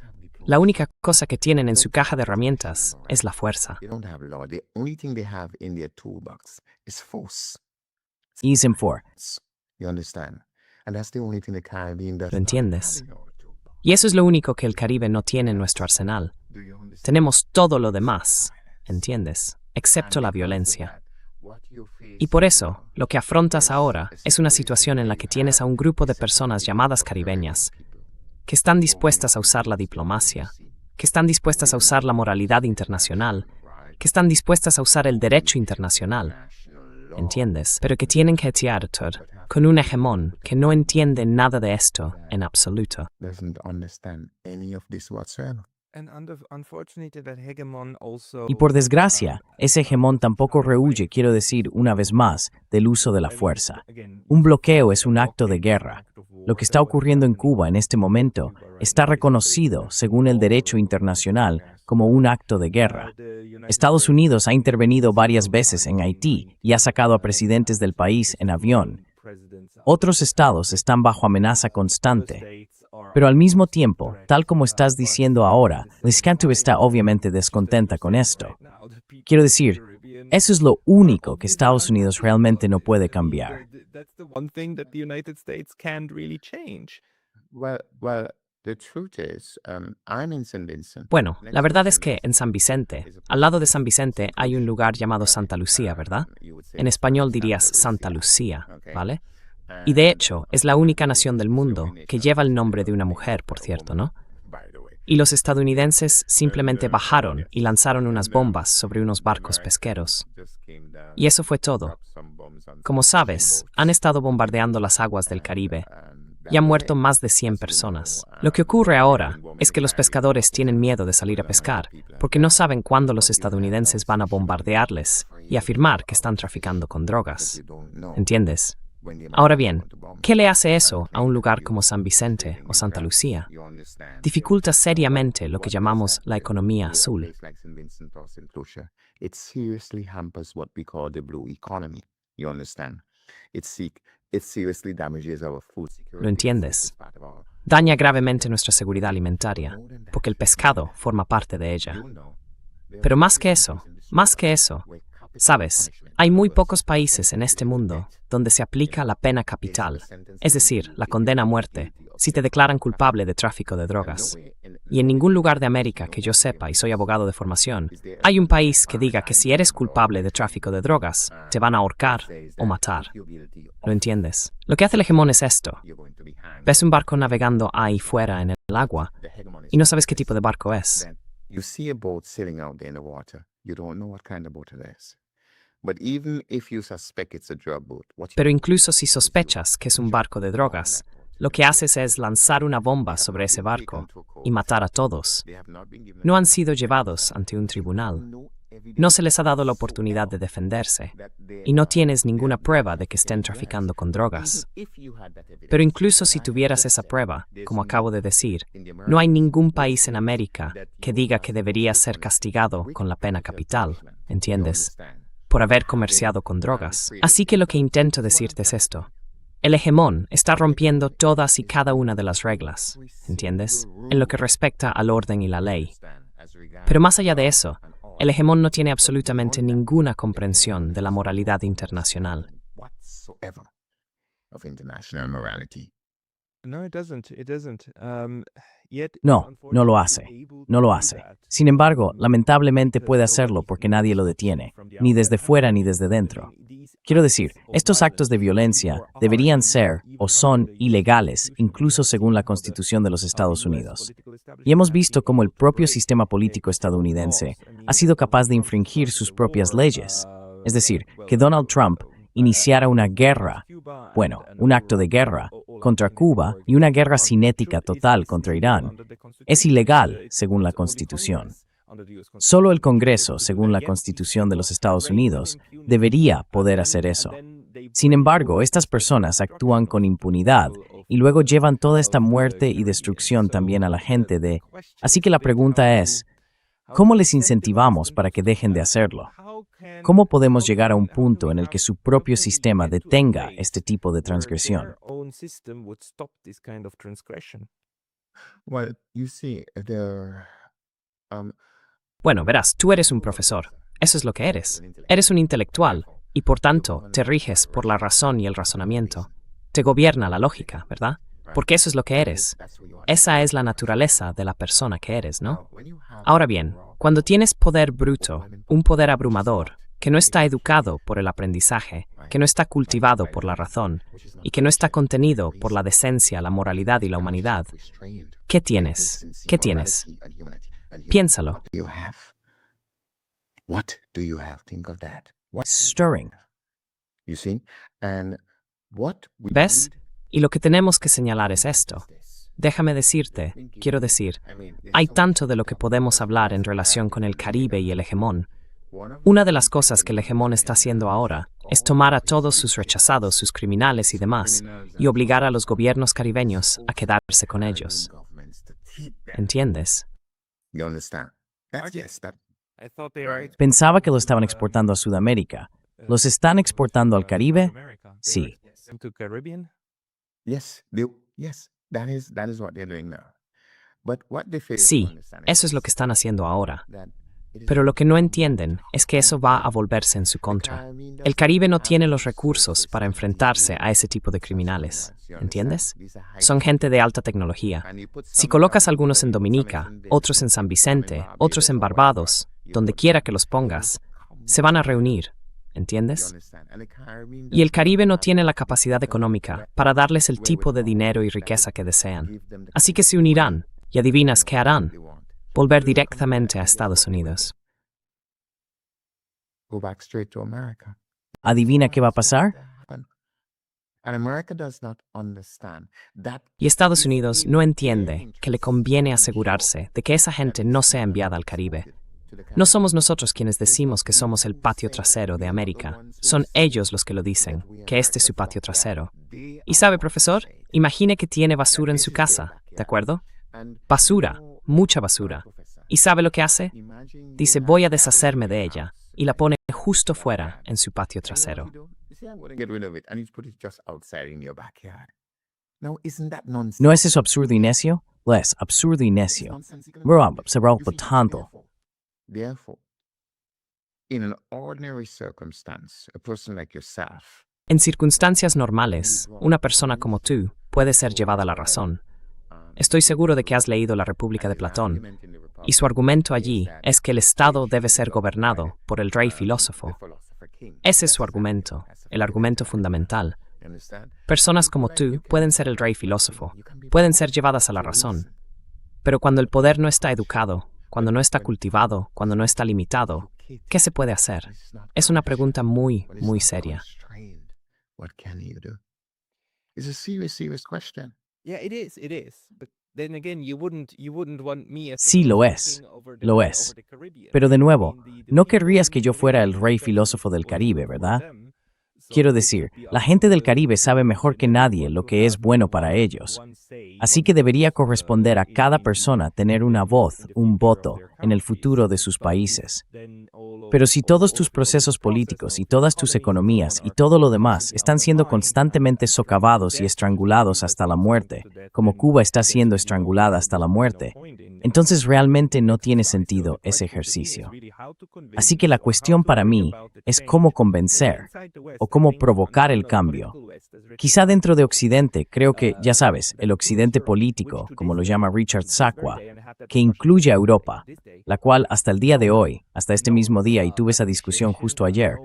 La única cosa que tienen en su caja de herramientas es la fuerza. Ease in for. ¿Lo entiendes? Y eso es lo único que el Caribe no tiene en nuestro arsenal. Tenemos todo lo demás, ¿entiendes? Excepto la violencia. Y por eso, lo que afrontas ahora es una situación en la que tienes a un grupo de personas llamadas caribeñas que están dispuestas a usar la diplomacia, que están dispuestas a usar la moralidad internacional, que están dispuestas a usar el derecho internacional, ¿entiendes? Pero que tienen que lidiar con un hegemón que no entiende nada de esto en absoluto. Y por desgracia, ese hegemón tampoco rehúye, quiero decir una vez más, del uso de la fuerza. Un bloqueo es un acto de guerra. Lo que está ocurriendo en Cuba en este momento está reconocido, según el derecho internacional, como un acto de guerra. Estados Unidos ha intervenido varias veces en Haití y ha sacado a presidentes del país en avión. Otros estados están bajo amenaza constante. Pero al mismo tiempo, tal como estás diciendo ahora, Liscantú está obviamente descontenta con esto. Quiero decir, eso es lo único que Estados Unidos realmente no puede cambiar. Well, The truth is, I'm in St. Vincent. Bueno, la verdad es que en San Vicente, al lado de San Vicente, hay un lugar llamado Santa Lucía, ¿verdad? En español dirías Santa Lucía, ¿vale? Y de hecho, es la única nación del mundo que lleva el nombre de una mujer, por cierto, ¿no? Y los estadounidenses simplemente bajaron y lanzaron unas bombas sobre unos barcos pesqueros. Y eso fue todo. Como sabes, han estado bombardeando las aguas del Caribe y han muerto más de 100 personas. Lo que ocurre ahora es que los pescadores tienen miedo de salir a pescar porque no saben cuándo los estadounidenses van a bombardearles y afirmar que están traficando con drogas. ¿Entiendes? Ahora bien, ¿qué le hace eso a un lugar como San Vicente o Santa Lucía? Dificulta seriamente lo que llamamos la economía azul. It seriously hampers what we call the blue economy. You understand? It seriously damages our food security. ¿Lo entiendes? Daña gravemente nuestra seguridad alimentaria, porque el pescado forma parte de ella. Pero más que eso, sabes, hay muy pocos países en este mundo donde se aplica la pena capital, es decir, la condena a muerte, si te declaran culpable de tráfico de drogas. Y en ningún lugar de América que yo sepa, y soy abogado de formación, hay un país que diga que si eres culpable de tráfico de drogas, te van a ahorcar o matar. ¿Lo entiendes? Lo que hace el hegemón es esto. Ves un barco navegando ahí fuera en el agua y no sabes qué tipo de barco es. You see a boat sailing out there in the water. You don't know what kind of boat it is. But even if you suspect it's a drug boat, Pero incluso si sospechas que es un barco de drogas, lo que haces es lanzar una bomba sobre ese barco y matar a todos. No han sido llevados ante un tribunal. No se les ha dado la oportunidad de defenderse. Y no tienes ninguna prueba de que estén traficando con drogas. Pero incluso si tuvieras esa prueba, como acabo de decir, no hay ningún país en América que diga que debería ser castigado con la pena capital, ¿entiendes? Por haber comerciado con drogas. Así que lo que intento decirte es esto. El hegemón está rompiendo todas y cada una de las reglas, ¿entiendes? En lo que respecta al orden y la ley. Pero más allá de eso, el hegemón no tiene absolutamente ninguna comprensión de la moralidad internacional. No, it doesn't. No, no lo hace. No lo hace. Sin embargo, lamentablemente puede hacerlo porque nadie lo detiene, ni desde fuera ni desde dentro. Quiero decir, estos actos de violencia deberían ser o son ilegales, incluso según la Constitución de los Estados Unidos. Y hemos visto cómo el propio sistema político estadounidense ha sido capaz de infringir sus propias leyes. Es decir, que Donald Trump iniciara una guerra, un acto de guerra, contra Cuba y una guerra cinética total contra Irán, es ilegal según la Constitución. Solo el Congreso, según la Constitución de los Estados Unidos, debería poder hacer eso. Sin embargo, estas personas actúan con impunidad y luego llevan toda esta muerte y destrucción también a la gente de... Así que la pregunta es, ¿cómo les incentivamos para que dejen de hacerlo? ¿Cómo podemos llegar a un punto en el que su propio sistema detenga este tipo de transgresión? Well, you see, Bueno, verás, tú eres un profesor. Eso es lo que eres. Eres un intelectual y, por tanto, te riges por la razón y el razonamiento. Te gobierna la lógica, ¿verdad? Porque eso es lo que eres. Esa es la naturaleza de la persona que eres, ¿no? Ahora bien, cuando tienes poder bruto, un poder abrumador, que no está educado por el aprendizaje, que no está cultivado por la razón y que no está contenido por la decencia, la moralidad y la humanidad, ¿qué tienes? ¿Qué tienes? Piénsalo. What do you have? Think of that. Stirring. You see? And what we ¿Ves? need Y lo que tenemos que señalar es esto. Déjame decirte, quiero decir, hay tanto de lo que podemos hablar en relación con el Caribe y el hegemón. Una de las cosas que el hegemón está haciendo ahora es tomar a todos sus rechazados, sus criminales y demás, y obligar a los gobiernos caribeños a quedarse con ellos. ¿Entiendes? You understand? Yes, that Pensaba que lo estaban exportando a Sudamérica. ¿Los están exportando al Caribe? Sí. yes, that is what they're doing now. But what they fail to Sí, understand eso es lo que están haciendo ahora. that Pero lo que no entienden es que eso va a volverse en su contra. El Caribe no tiene los recursos para enfrentarse a ese tipo de criminales, ¿entiendes? Son gente de alta tecnología. Si colocas algunos en Dominica, otros en San Vicente, otros en Barbados, donde quiera que los pongas, se van a reunir, ¿entiendes? Y el Caribe no tiene la capacidad económica para darles el tipo de dinero y riqueza que desean. Así que se unirán, y adivinas qué harán. Volver directamente a Estados Unidos. Go back straight to America. ¿Adivina qué va a pasar? And America does not understand that Y Estados Unidos no entiende que le conviene asegurarse de que esa gente no sea enviada al Caribe. No somos nosotros quienes decimos que somos el patio trasero de América. Son ellos los que lo dicen, que este es su patio trasero. Y sabe, profesor, imagine que tiene basura en su casa, ¿de acuerdo? Basura, mucha basura. ¿Y sabe lo que hace? Dice, voy a deshacerme de ella, y la pone justo fuera en su patio trasero. ¿No es eso absurdo y necio? Es absurdo y necio. Por tanto, Therefore, in an ordinary circumstance, a person like yourself En circunstancias normales, una persona como tú puede ser llevada a la razón. Estoy seguro de que has leído La República de Platón, y su argumento allí es que el Estado debe ser gobernado por el rey filósofo. Ese es su argumento, el argumento fundamental. Personas como tú pueden ser el rey filósofo, pueden ser llevadas a la razón. Pero cuando el poder no está educado, cuando no está cultivado, cuando no está limitado, ¿qué se puede hacer? Es una pregunta muy, muy seria. what can you do? It's a serious question. Yeah, it is. But then again, you wouldn't want me as Sí, lo es. king over Lo es. over the Caribbean. Pero de nuevo, I mean, the no people querrías que yo who fuera el live rey in the filósofo del for Caribe, you, for ¿verdad? them. So Quiero it would decir, be la up gente to del Caribe sabe mejor que nadie lo que es bueno para ellos. Así que debería corresponder a cada persona tener una voz, un voto, en el futuro de sus países. Pero si todos tus procesos políticos y todas tus economías y todo lo demás están siendo constantemente socavados y estrangulados hasta la muerte, como Cuba está siendo estrangulada hasta la muerte, entonces realmente no tiene sentido ese ejercicio. Así que la cuestión para mí es cómo convencer o cómo provocar el cambio. Quizá dentro de Occidente, creo que, ya sabes, el Occidente político, como lo llama Richard Sakwa, que incluye a Europa, la cual hasta el día de hoy, hasta este mismo día, y tuve esa discusión justo ayer,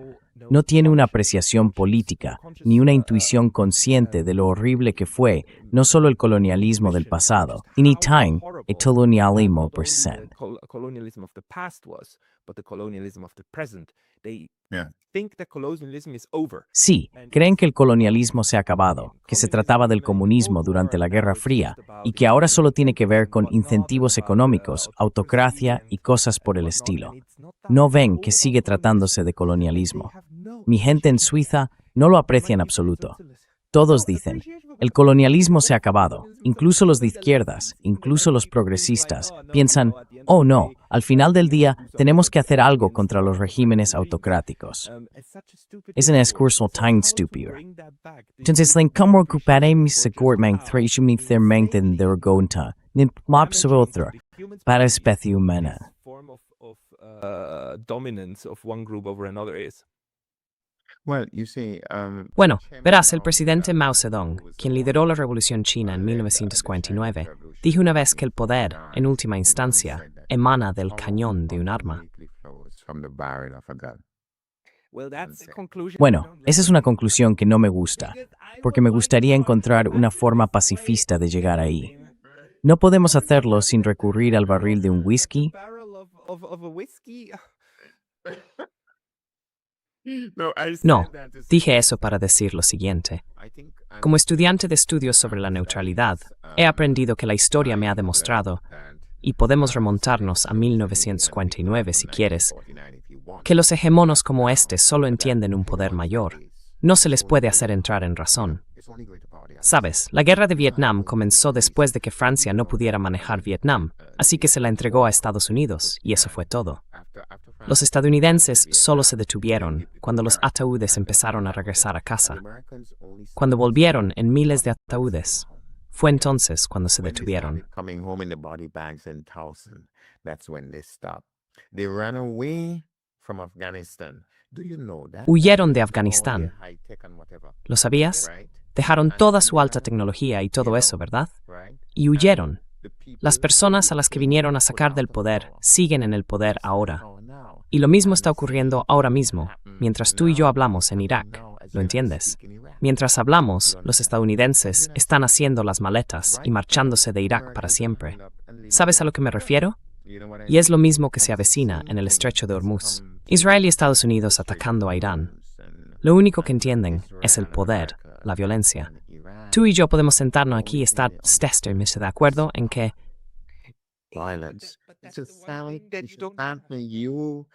no tiene una apreciación política ni una intuición consciente de lo horrible que fue no solo el colonialismo del pasado, ni time el colonialismo presente. Colonialism of the past was, but the colonialism of the present. They Yeah. think that colonialism is over. Sí, creen que el colonialismo se ha acabado, que se trataba del comunismo durante la Guerra Fría y que ahora solo tiene que ver con incentivos económicos, autocracia y cosas por el estilo. No ven que sigue tratándose de colonialismo. Mi gente en Suiza no lo aprecia en absoluto. Todos dicen, el colonialismo se ha acabado. Incluso los de izquierdas, incluso los progresistas, piensan, oh no, al final del día tenemos que hacer algo contra los regímenes autocráticos. Es un discurso tan estúpido. Entonces, ¿cómo recuperaremos seguro de regonta, ni otra para especie humana? Form of dominance of one group over another is. Well, you see, Bueno, verás, el presidente Mao Zedong, quien lideró la Revolución China en 1949, dijo una vez que el poder, en última instancia, emana del cañón de un arma. from the barrel of a gun. Well, that's a conclusion. Bueno, esa es una conclusión que no me gusta, porque me gustaría encontrar una forma pacifista de llegar ahí. No podemos hacerlo sin recurrir al barril de un whisky. Barrel of a whiskey. No, dije eso para decir lo siguiente. Como estudiante de estudios sobre la neutralidad, he aprendido que la historia me ha demostrado, y podemos remontarnos a 1949 si quieres, que los hegemonos como este solo entienden un poder mayor. No se les puede hacer entrar en razón. Sabes, la guerra de Vietnam comenzó después de que Francia no pudiera manejar Vietnam, así que se la entregó a Estados Unidos, y eso fue todo. Los estadounidenses solo se detuvieron cuando los ataúdes empezaron a regresar a casa. Cuando volvieron en miles de ataúdes, fue entonces cuando se detuvieron. Coming home in the body bags and thousands, that's when they stop. They ran away from Afghanistan. Do you know that? Huyeron de All their Afganistán. high tech and whatever, ¿Lo sabías? right? Dejaron And toda and su they alta had, tecnología y you todo know, eso, ¿verdad? right? Y And huyeron. the people Las personas a las que vinieron a put sacar out del of poder power. siguen en el poder That's ahora. how now. Y lo mismo And está the ocurriendo same ahora thing mismo, happen mientras tú y yo now, hablamos is en happening Irak. now as ¿Lo you and I entiendes? speak in Iraq. Mientras hablamos, You los understand? estadounidenses And están haciendo las maletas y marchándose de Irak para siempre. ¿Sabes a lo que me refiero? You know what I Y es lo mean? mismo que And se it's the avecina same en el thing estrecho de that's Hormuz. come to Israel y Estados the Unidos Strait of atacando a Irán. Hormuz Lo único que and entienden es el Israel and poder, America la violencia. and Iran. Tú y yo podemos sentarnos The aquí y only thing estar they understand de acuerdo en que violence. But It's that's just the one sound, thing that it's you just don't have. something you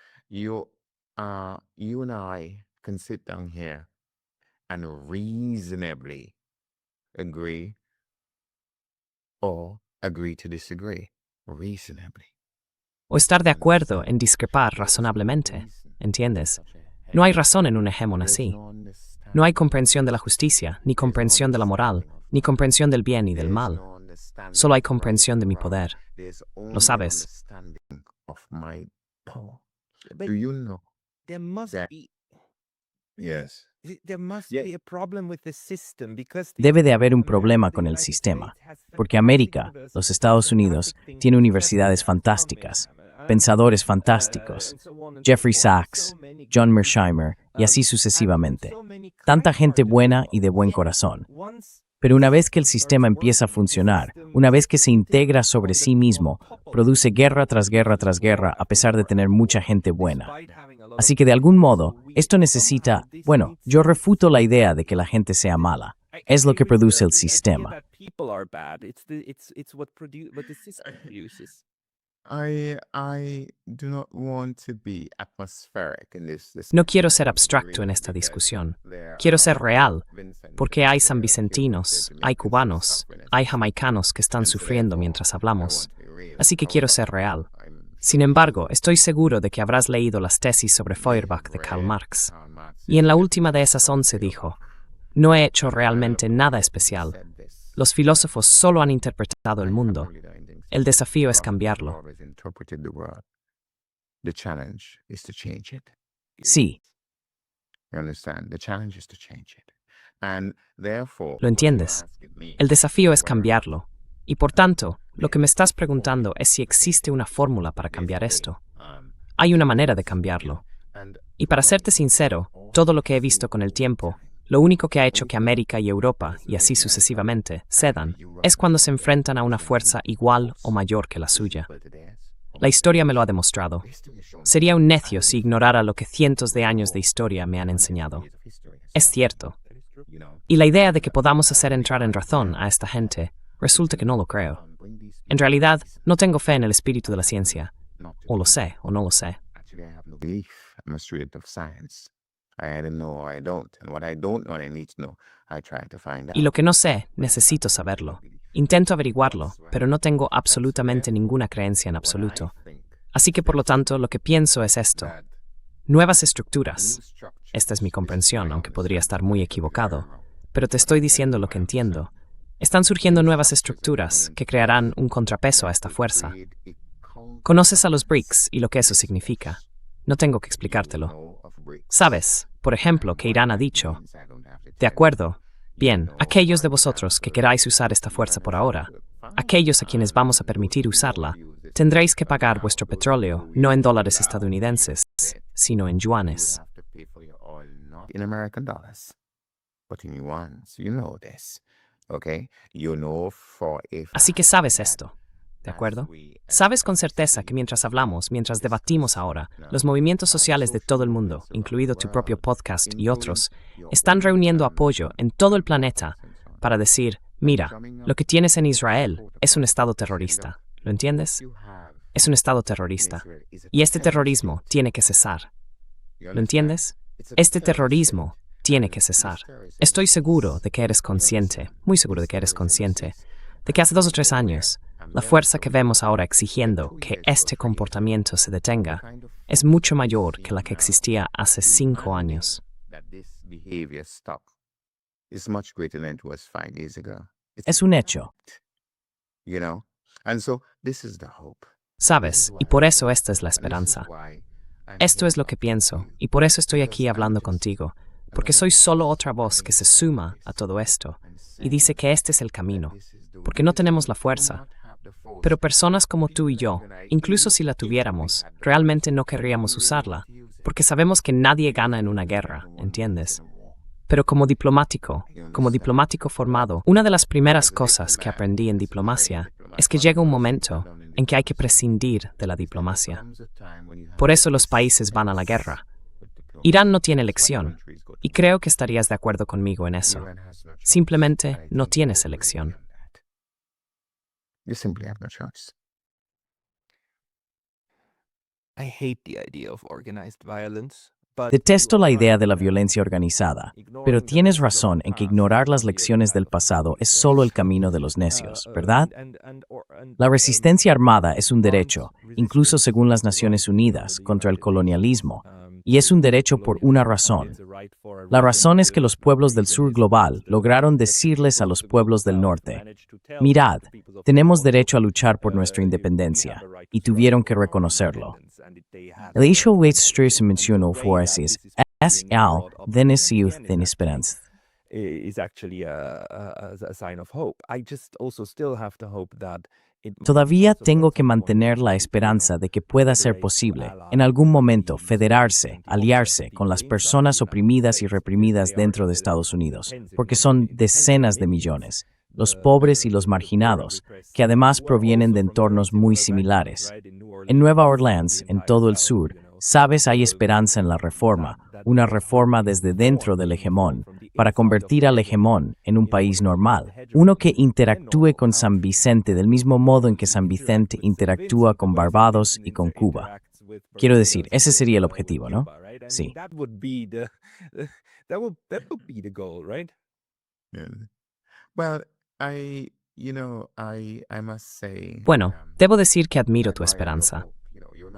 and I can sit down here and reasonably agree or agree to disagree. Reasonably. o estar de acuerdo en Understand? discrepar There is no razonablemente. reason ¿Entiendes? such a No hay hegemon. razón en un hegemon There's así. no No hay understanding. comprensión de la justicia, ni There's no comprensión de la moral, understanding of ni right. comprensión del bien y del There's mal. no understanding Solo hay of right comprensión de and mi wrong. poder. There's Lo only an sabes. understanding of my power. But Do you know there must that? be Yes. there must Yeah. be a problem with the system because the Debe de haber un America, problema the con el United sistema, States has porque fantastic América, universities, los Estados Unidos, fantastic tiene thinkers, universidades Sheffield, fantásticas, Birmingham, pensadores fantásticos, and so on and so Jeffrey forth. Sachs, So many John good Mearsheimer y así and sucesivamente. so many Tanta gente kind-hearted buena people. y de buen Yet, corazón. once Pero the una vez que el system sistema starts empieza a working, the funcionar, system una vez is que se built integra sobre sí mismo, produce guerra tras guerra tras guerra a pesar de tener mucha gente buena. Así que de algún modo, esto necesita, bueno, yo refuto la idea de que la gente sea mala. Es lo que produce el sistema. I do not want to be atmospheric in this No quiero discussion, ser abstracto en really, esta because discusión. there Quiero ser are real, Vincent porque hay there, sanvicentinos, Cuban hay Vietnamese cubanos, suffering and hay suffering. jamaicanos que están And so sufriendo therefore, mientras I hablamos. want to be real. Así que quiero ser However, real. I'm Sin sure embargo, you estoy seguro de que habrás leído las tesis sobre may have Feuerbach de Karl read Marx. Karl Marx's Y en la última de definition esas of 11 Feuerbach. dijo, no he hecho And I realmente believe nada he especial. said this. Los filósofos solo han interpretado el I mundo. believe that in things. El desafío es Philosophers have cambiarlo. always interpreted the world. The challenge is to change it. Sí, You understand? The challenge is to change it. And therefore, ¿Lo what you're entiendes? asking me, El desafío es what I'm cambiarlo. Y por tanto, lo que me estás preguntando es si existe una fórmula para cambiar esto. Hay una manera de cambiarlo. Y para serte sincero, todo lo que he visto con el tiempo, lo único que ha hecho que América y Europa, y así sucesivamente, cedan, es cuando se enfrentan a una fuerza igual o mayor que la suya. La historia me lo ha demostrado. Sería un necio si ignorara lo que cientos de años de historia me han enseñado. Es cierto. Y la idea de que podamos hacer entrar en razón a esta gente, resulta que no lo creo. En realidad, no tengo fe en el espíritu de la ciencia. O lo sé, o no lo sé. Actually, I have no belief. I'm a student of science. I either know or I don't. And what I don't know and I need to know, I try to find out. Y lo que no sé, necesito saberlo. Intento averiguarlo, pero no tengo absolutamente ninguna creencia en absoluto. Así que por lo tanto, lo que pienso es esto. Nuevas estructuras. Esta es mi comprensión, aunque podría estar muy equivocado. Pero te estoy diciendo lo que entiendo. Están surgiendo nuevas estructuras que crearán un contrapeso a esta fuerza. Conoces a los BRICS y lo que eso significa. No tengo que explicártelo. Sabes, por ejemplo, que Irán ha dicho, de acuerdo, bien, aquellos de vosotros que queráis usar esta fuerza por ahora, aquellos a quienes vamos a permitir usarla, tendréis que pagar vuestro petróleo no en dólares estadounidenses, sino en yuanes. In American dollars, but in yuan. So you know this, okay? You know for a Así que sabes esto, ¿de acuerdo? Sabes con certeza que mientras hablamos, mientras debatimos ahora, los movimientos sociales de todo el mundo, incluido tu propio podcast y otros, están reuniendo apoyo en todo el planeta para decir, mira, lo que tienes en Israel es un estado terrorista. ¿Lo entiendes? Es un estado terrorista. Y este terrorismo tiene que cesar. ¿Lo entiendes? Este terrorismo tiene que cesar. Estoy seguro de que eres consciente, muy seguro de que eres consciente, de que hace 2 o 3 años, la fuerza que vemos ahora exigiendo que este comportamiento se detenga es mucho mayor que la que existía hace 5 años. Es un hecho. You know? And so this is the hope. Sabes, y por eso esta es la esperanza. Esto es lo que pienso, y por eso estoy aquí hablando contigo, porque soy solo otra voz que se suma a todo esto, y dice que este es el camino, porque no tenemos la fuerza. Pero personas como tú y yo, incluso si la tuviéramos, realmente no querríamos usarla, porque sabemos que nadie gana en una guerra, ¿entiendes? Pero como diplomático formado, una de las primeras cosas que aprendí en diplomacia es que llega un momento en que hay que prescindir de la diplomacia. Por eso los países van a la guerra. Irán no tiene elección, y creo que estarías de acuerdo conmigo en eso. Simplemente no tienes elección. You simply have no choice. I hate the idea of organized violence, but Detesto la idea de la violencia organizada, pero tienes razón en que ignorar las lecciones del pasado es solo el camino de los necios, ¿verdad? La resistencia armada es un derecho, incluso según las Naciones Unidas, contra el colonialismo, y es un derecho por una razón. La razón es que los pueblos del sur global lograron decirles a los pueblos del norte: mirad, tenemos derecho a luchar por nuestra independencia, y tuvieron que reconocerlo. El hecho de que se mencionó fuertes es al de esperanza. is actually a sign of hope. I just also still have to hope that Todavía tengo que mantener la esperanza de que pueda ser posible, en algún momento, federarse, aliarse con las personas oprimidas y reprimidas dentro de Estados Unidos, porque son decenas de millones, los pobres y los marginados, que además provienen de entornos muy similares. En Nueva Orleans, en todo el sur, sabes, hay esperanza en la reforma, una reforma desde dentro del hegemón, para convertir al hegemón en un país normal, uno que interactúe con San Vicente del mismo modo en que San Vicente interactúa con Barbados y con Cuba. Quiero decir, ese sería el objetivo, ¿no? Sí. That would be that would be the goal, right? Yeah. Well, I must say. Bueno, debo decir que admiro tu esperanza.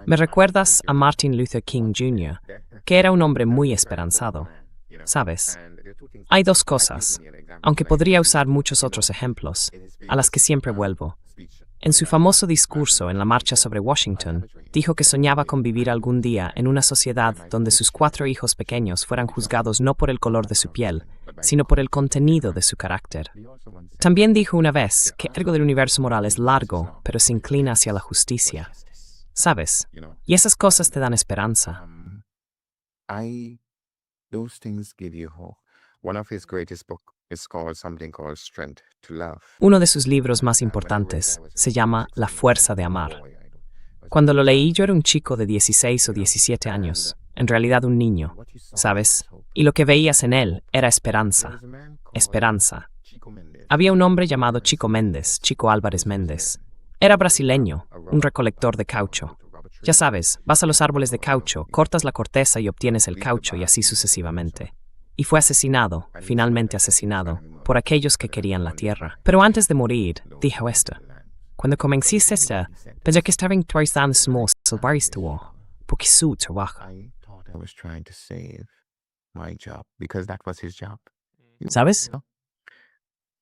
Me recuerdas a Martin Luther King Jr., que era un hombre muy esperanzado. ¿Sabes? Hay dos cosas, aunque podría usar muchos otros ejemplos, a las que siempre vuelvo. En su famoso discurso en la marcha sobre Washington, dijo que soñaba con vivir algún día en una sociedad donde sus 4 hijos pequeños fueran juzgados no por el color de su piel, sino por el contenido de su carácter. También dijo una vez que el arco del universo moral es largo, pero se inclina hacia la justicia. ¿Sabes? Y esas cosas te dan esperanza. Those things give you hope. One of his greatest books is called something called Strength to Love. Uno de sus libros más importantes se llama La fuerza de amar. Cuando lo leí yo era un chico de 16 o 17 años, en realidad un niño, ¿sabes? Y lo que veías en él era esperanza. Esperanza. Había un hombre llamado Chico Méndez, Chico Álvarez Méndez. Era brasileño, un recolector de caucho. Ya sabes, vas a los árboles de caucho, cortas la corteza y obtienes el caucho y así sucesivamente. Y fue asesinado, finalmente asesinado, por aquellos que querían la tierra. Pero antes de morir, dijo esto: cuando comencé esta, pensé que estaba interesado en salvar esto, porque su trabajo. I thought I was trying to save my job because that was his job. ¿Sabes?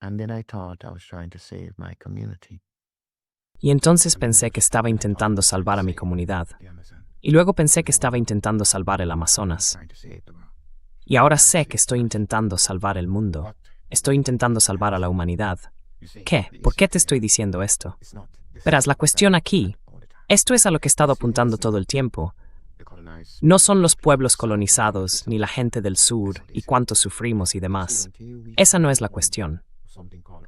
And then I thought I was trying to save my community. Y entonces pensé que estaba intentando salvar a mi comunidad. Y luego pensé que estaba intentando salvar el Amazonas. Y ahora sé que estoy intentando salvar el mundo. Estoy intentando salvar a la humanidad. ¿Qué? ¿Por qué te estoy diciendo esto? Verás, la cuestión aquí, esto es a lo que he estado apuntando todo el tiempo. No son los pueblos colonizados, ni la gente del sur, y cuánto sufrimos y demás. Esa no es la cuestión.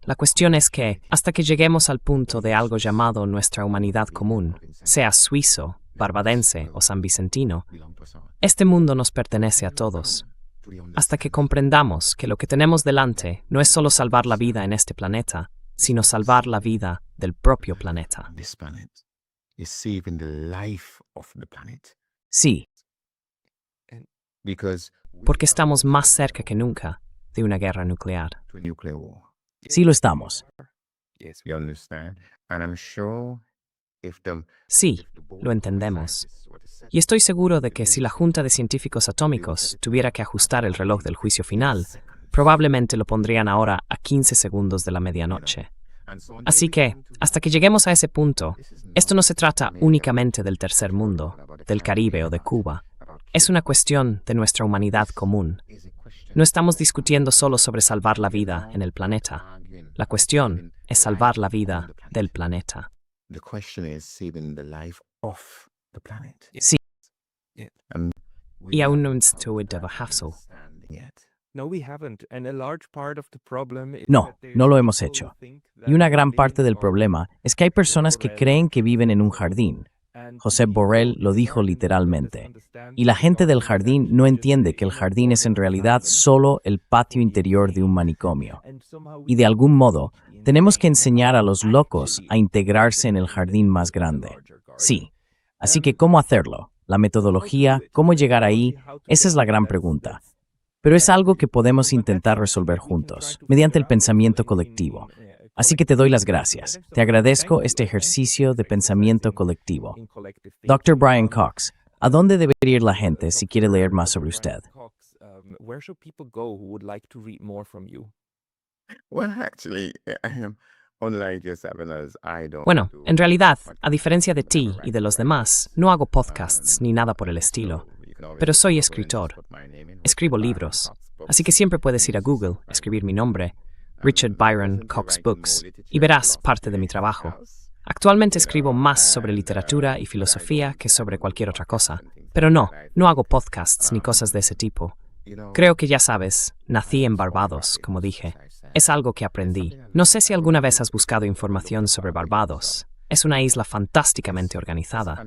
La cuestión es que, hasta que lleguemos al punto de algo llamado nuestra humanidad común, sea suizo, barbadense o sanvicentino, este mundo nos pertenece a todos. Hasta que comprendamos que lo que tenemos delante no es solo salvar la vida en este planeta, sino salvar la vida del propio planeta. This planet is saving the life of the planet Sí. because Porque estamos más cerca que nunca de una guerra nuclear. to a nuclear war. Sí lo estamos. Yes, You understand? And I'm sure if the Sí, lo entendemos. Y estoy seguro de que si la Junta de Científicos Atómicos tuviera que ajustar el reloj del juicio final, probablemente lo pondrían ahora a 15 segundos de la medianoche. Así que, hasta que lleguemos a ese punto, esto no se trata únicamente del tercer mundo, del Caribe o de Cuba. Es una cuestión de nuestra humanidad común. No estamos discutiendo solo sobre salvar la vida en el planeta. La cuestión es salvar la vida del planeta. Sí, Y aún no hemos hecho. No, we haven't. And a large part of the problem is no, that there's no lo hemos people hecho. who think Y that una gran living parte del on problema es que hay personas que creen que viven en un jardín. and Josep people Borrell in lo the dijo garden literalmente. don't understand Y la the gente del garden jardín that no just entiende que el in a jardín es en border realidad garden solo el patio is interior de un safe. manicomio. And somehow we Y de algún modo, teach the tenemos que insane enseñar a how los to locos actually a integrarse en el jardín más grande. Sí. Así que, ¿cómo hacerlo? La metodología, ¿cómo llegar ahí? Esa es la gran pregunta. Pero es algo que podemos intentar resolver juntos, mediante el pensamiento colectivo. Así que te doy las gracias. Te agradezco este ejercicio de pensamiento colectivo. Dr. Brian Cox, ¿a dónde debería ir la gente si quiere leer más sobre usted? Where should people go who would like to read more from you? Well, actually, unlike your seminars, I don't Bueno, do en realidad, a podcasts. diferencia de I ti never y write de los for demás, writers. no hago podcasts ni nada por el estilo. So you can always Pero just soy Google and just escritor. put my name in, Escribo Richard Byron libros. Cox Books, Así que siempre puedes and ir a you'll see Google, some of my escribir mi writing. nombre, Richard Byron Presently Cox writing more Books, literature y and verás parte philosophy de mi in trabajo. house. Actualmente You escribo know, más sobre and, literatura y but I filosofía don't que sobre do cualquier otra cosa. podcasts and things Pero like no, that. I no hago think, podcasts ni cosas de ese tipo. you know, Creo que ya sabes, nací I en am from Barbados, como Barbados, dije. as I said. Es algo que aprendí. No sé si alguna vez has buscado información sobre Barbados. Es una isla fantásticamente organizada.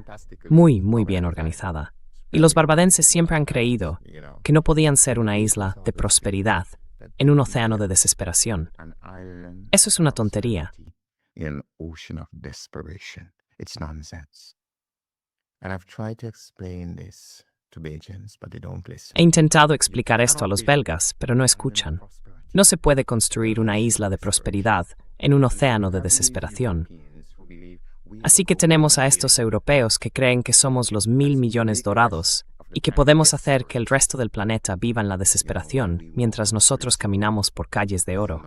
Muy, muy bien organizada. Y los barbadenses siempre han creído que no podían ser una isla de prosperidad en un océano de desesperación. Eso es una tontería. In an ocean of desperation. It's nonsense. And I've tried to explain this to Bajans, but they don't listen. He intentado explicar esto a los belgas, pero no escuchan. No se puede construir una isla de prosperidad en un océano de desesperación. Así que tenemos a estos europeos que creen que somos los 1.000 millones dorados y que podemos hacer que el resto del planeta viva en la desesperación mientras nosotros caminamos por calles de oro.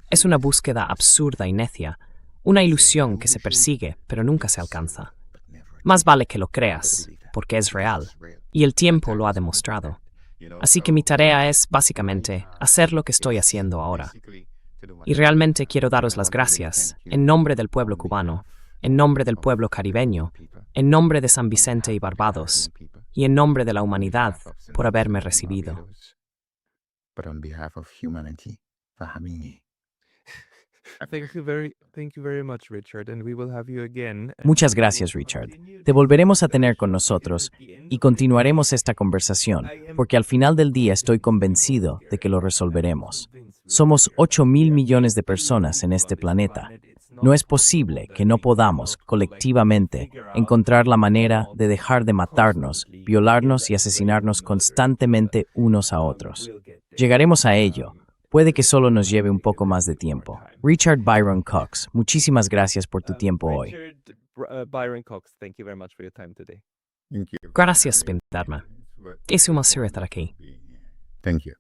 Es una búsqueda absurda y necia, una ilusión que se persigue pero nunca se alcanza. Más vale que lo creas, porque es real, y el tiempo lo ha demostrado. Así que mi tarea es, básicamente, hacer lo que estoy haciendo ahora. Y realmente quiero daros las gracias, en nombre del pueblo cubano, en nombre del pueblo caribeño, en nombre de San Vicente y Barbados, y en nombre de la humanidad, por haberme recibido. But on behalf of humanity, Fahamiye. Thank you very much, Richard, and we will have you again. Muchas gracias, Richard. Te volveremos a tener con nosotros y continuaremos esta conversación, porque al final del día estoy convencido de que lo resolveremos. Somos 8.000 millones de personas en este planeta. No es posible que no podamos, colectivamente, encontrar la manera de dejar de matarnos, violarnos y asesinarnos constantemente unos a otros. Llegaremos a ello. Puede que solo nos lleve un poco más de tiempo. Richard Byron Cox, muchísimas gracias por tu tiempo hoy. Byron Cox, thank you very much for your time today. Thank you. Gracias por invitarme. Es un placer estar aquí. Thank you.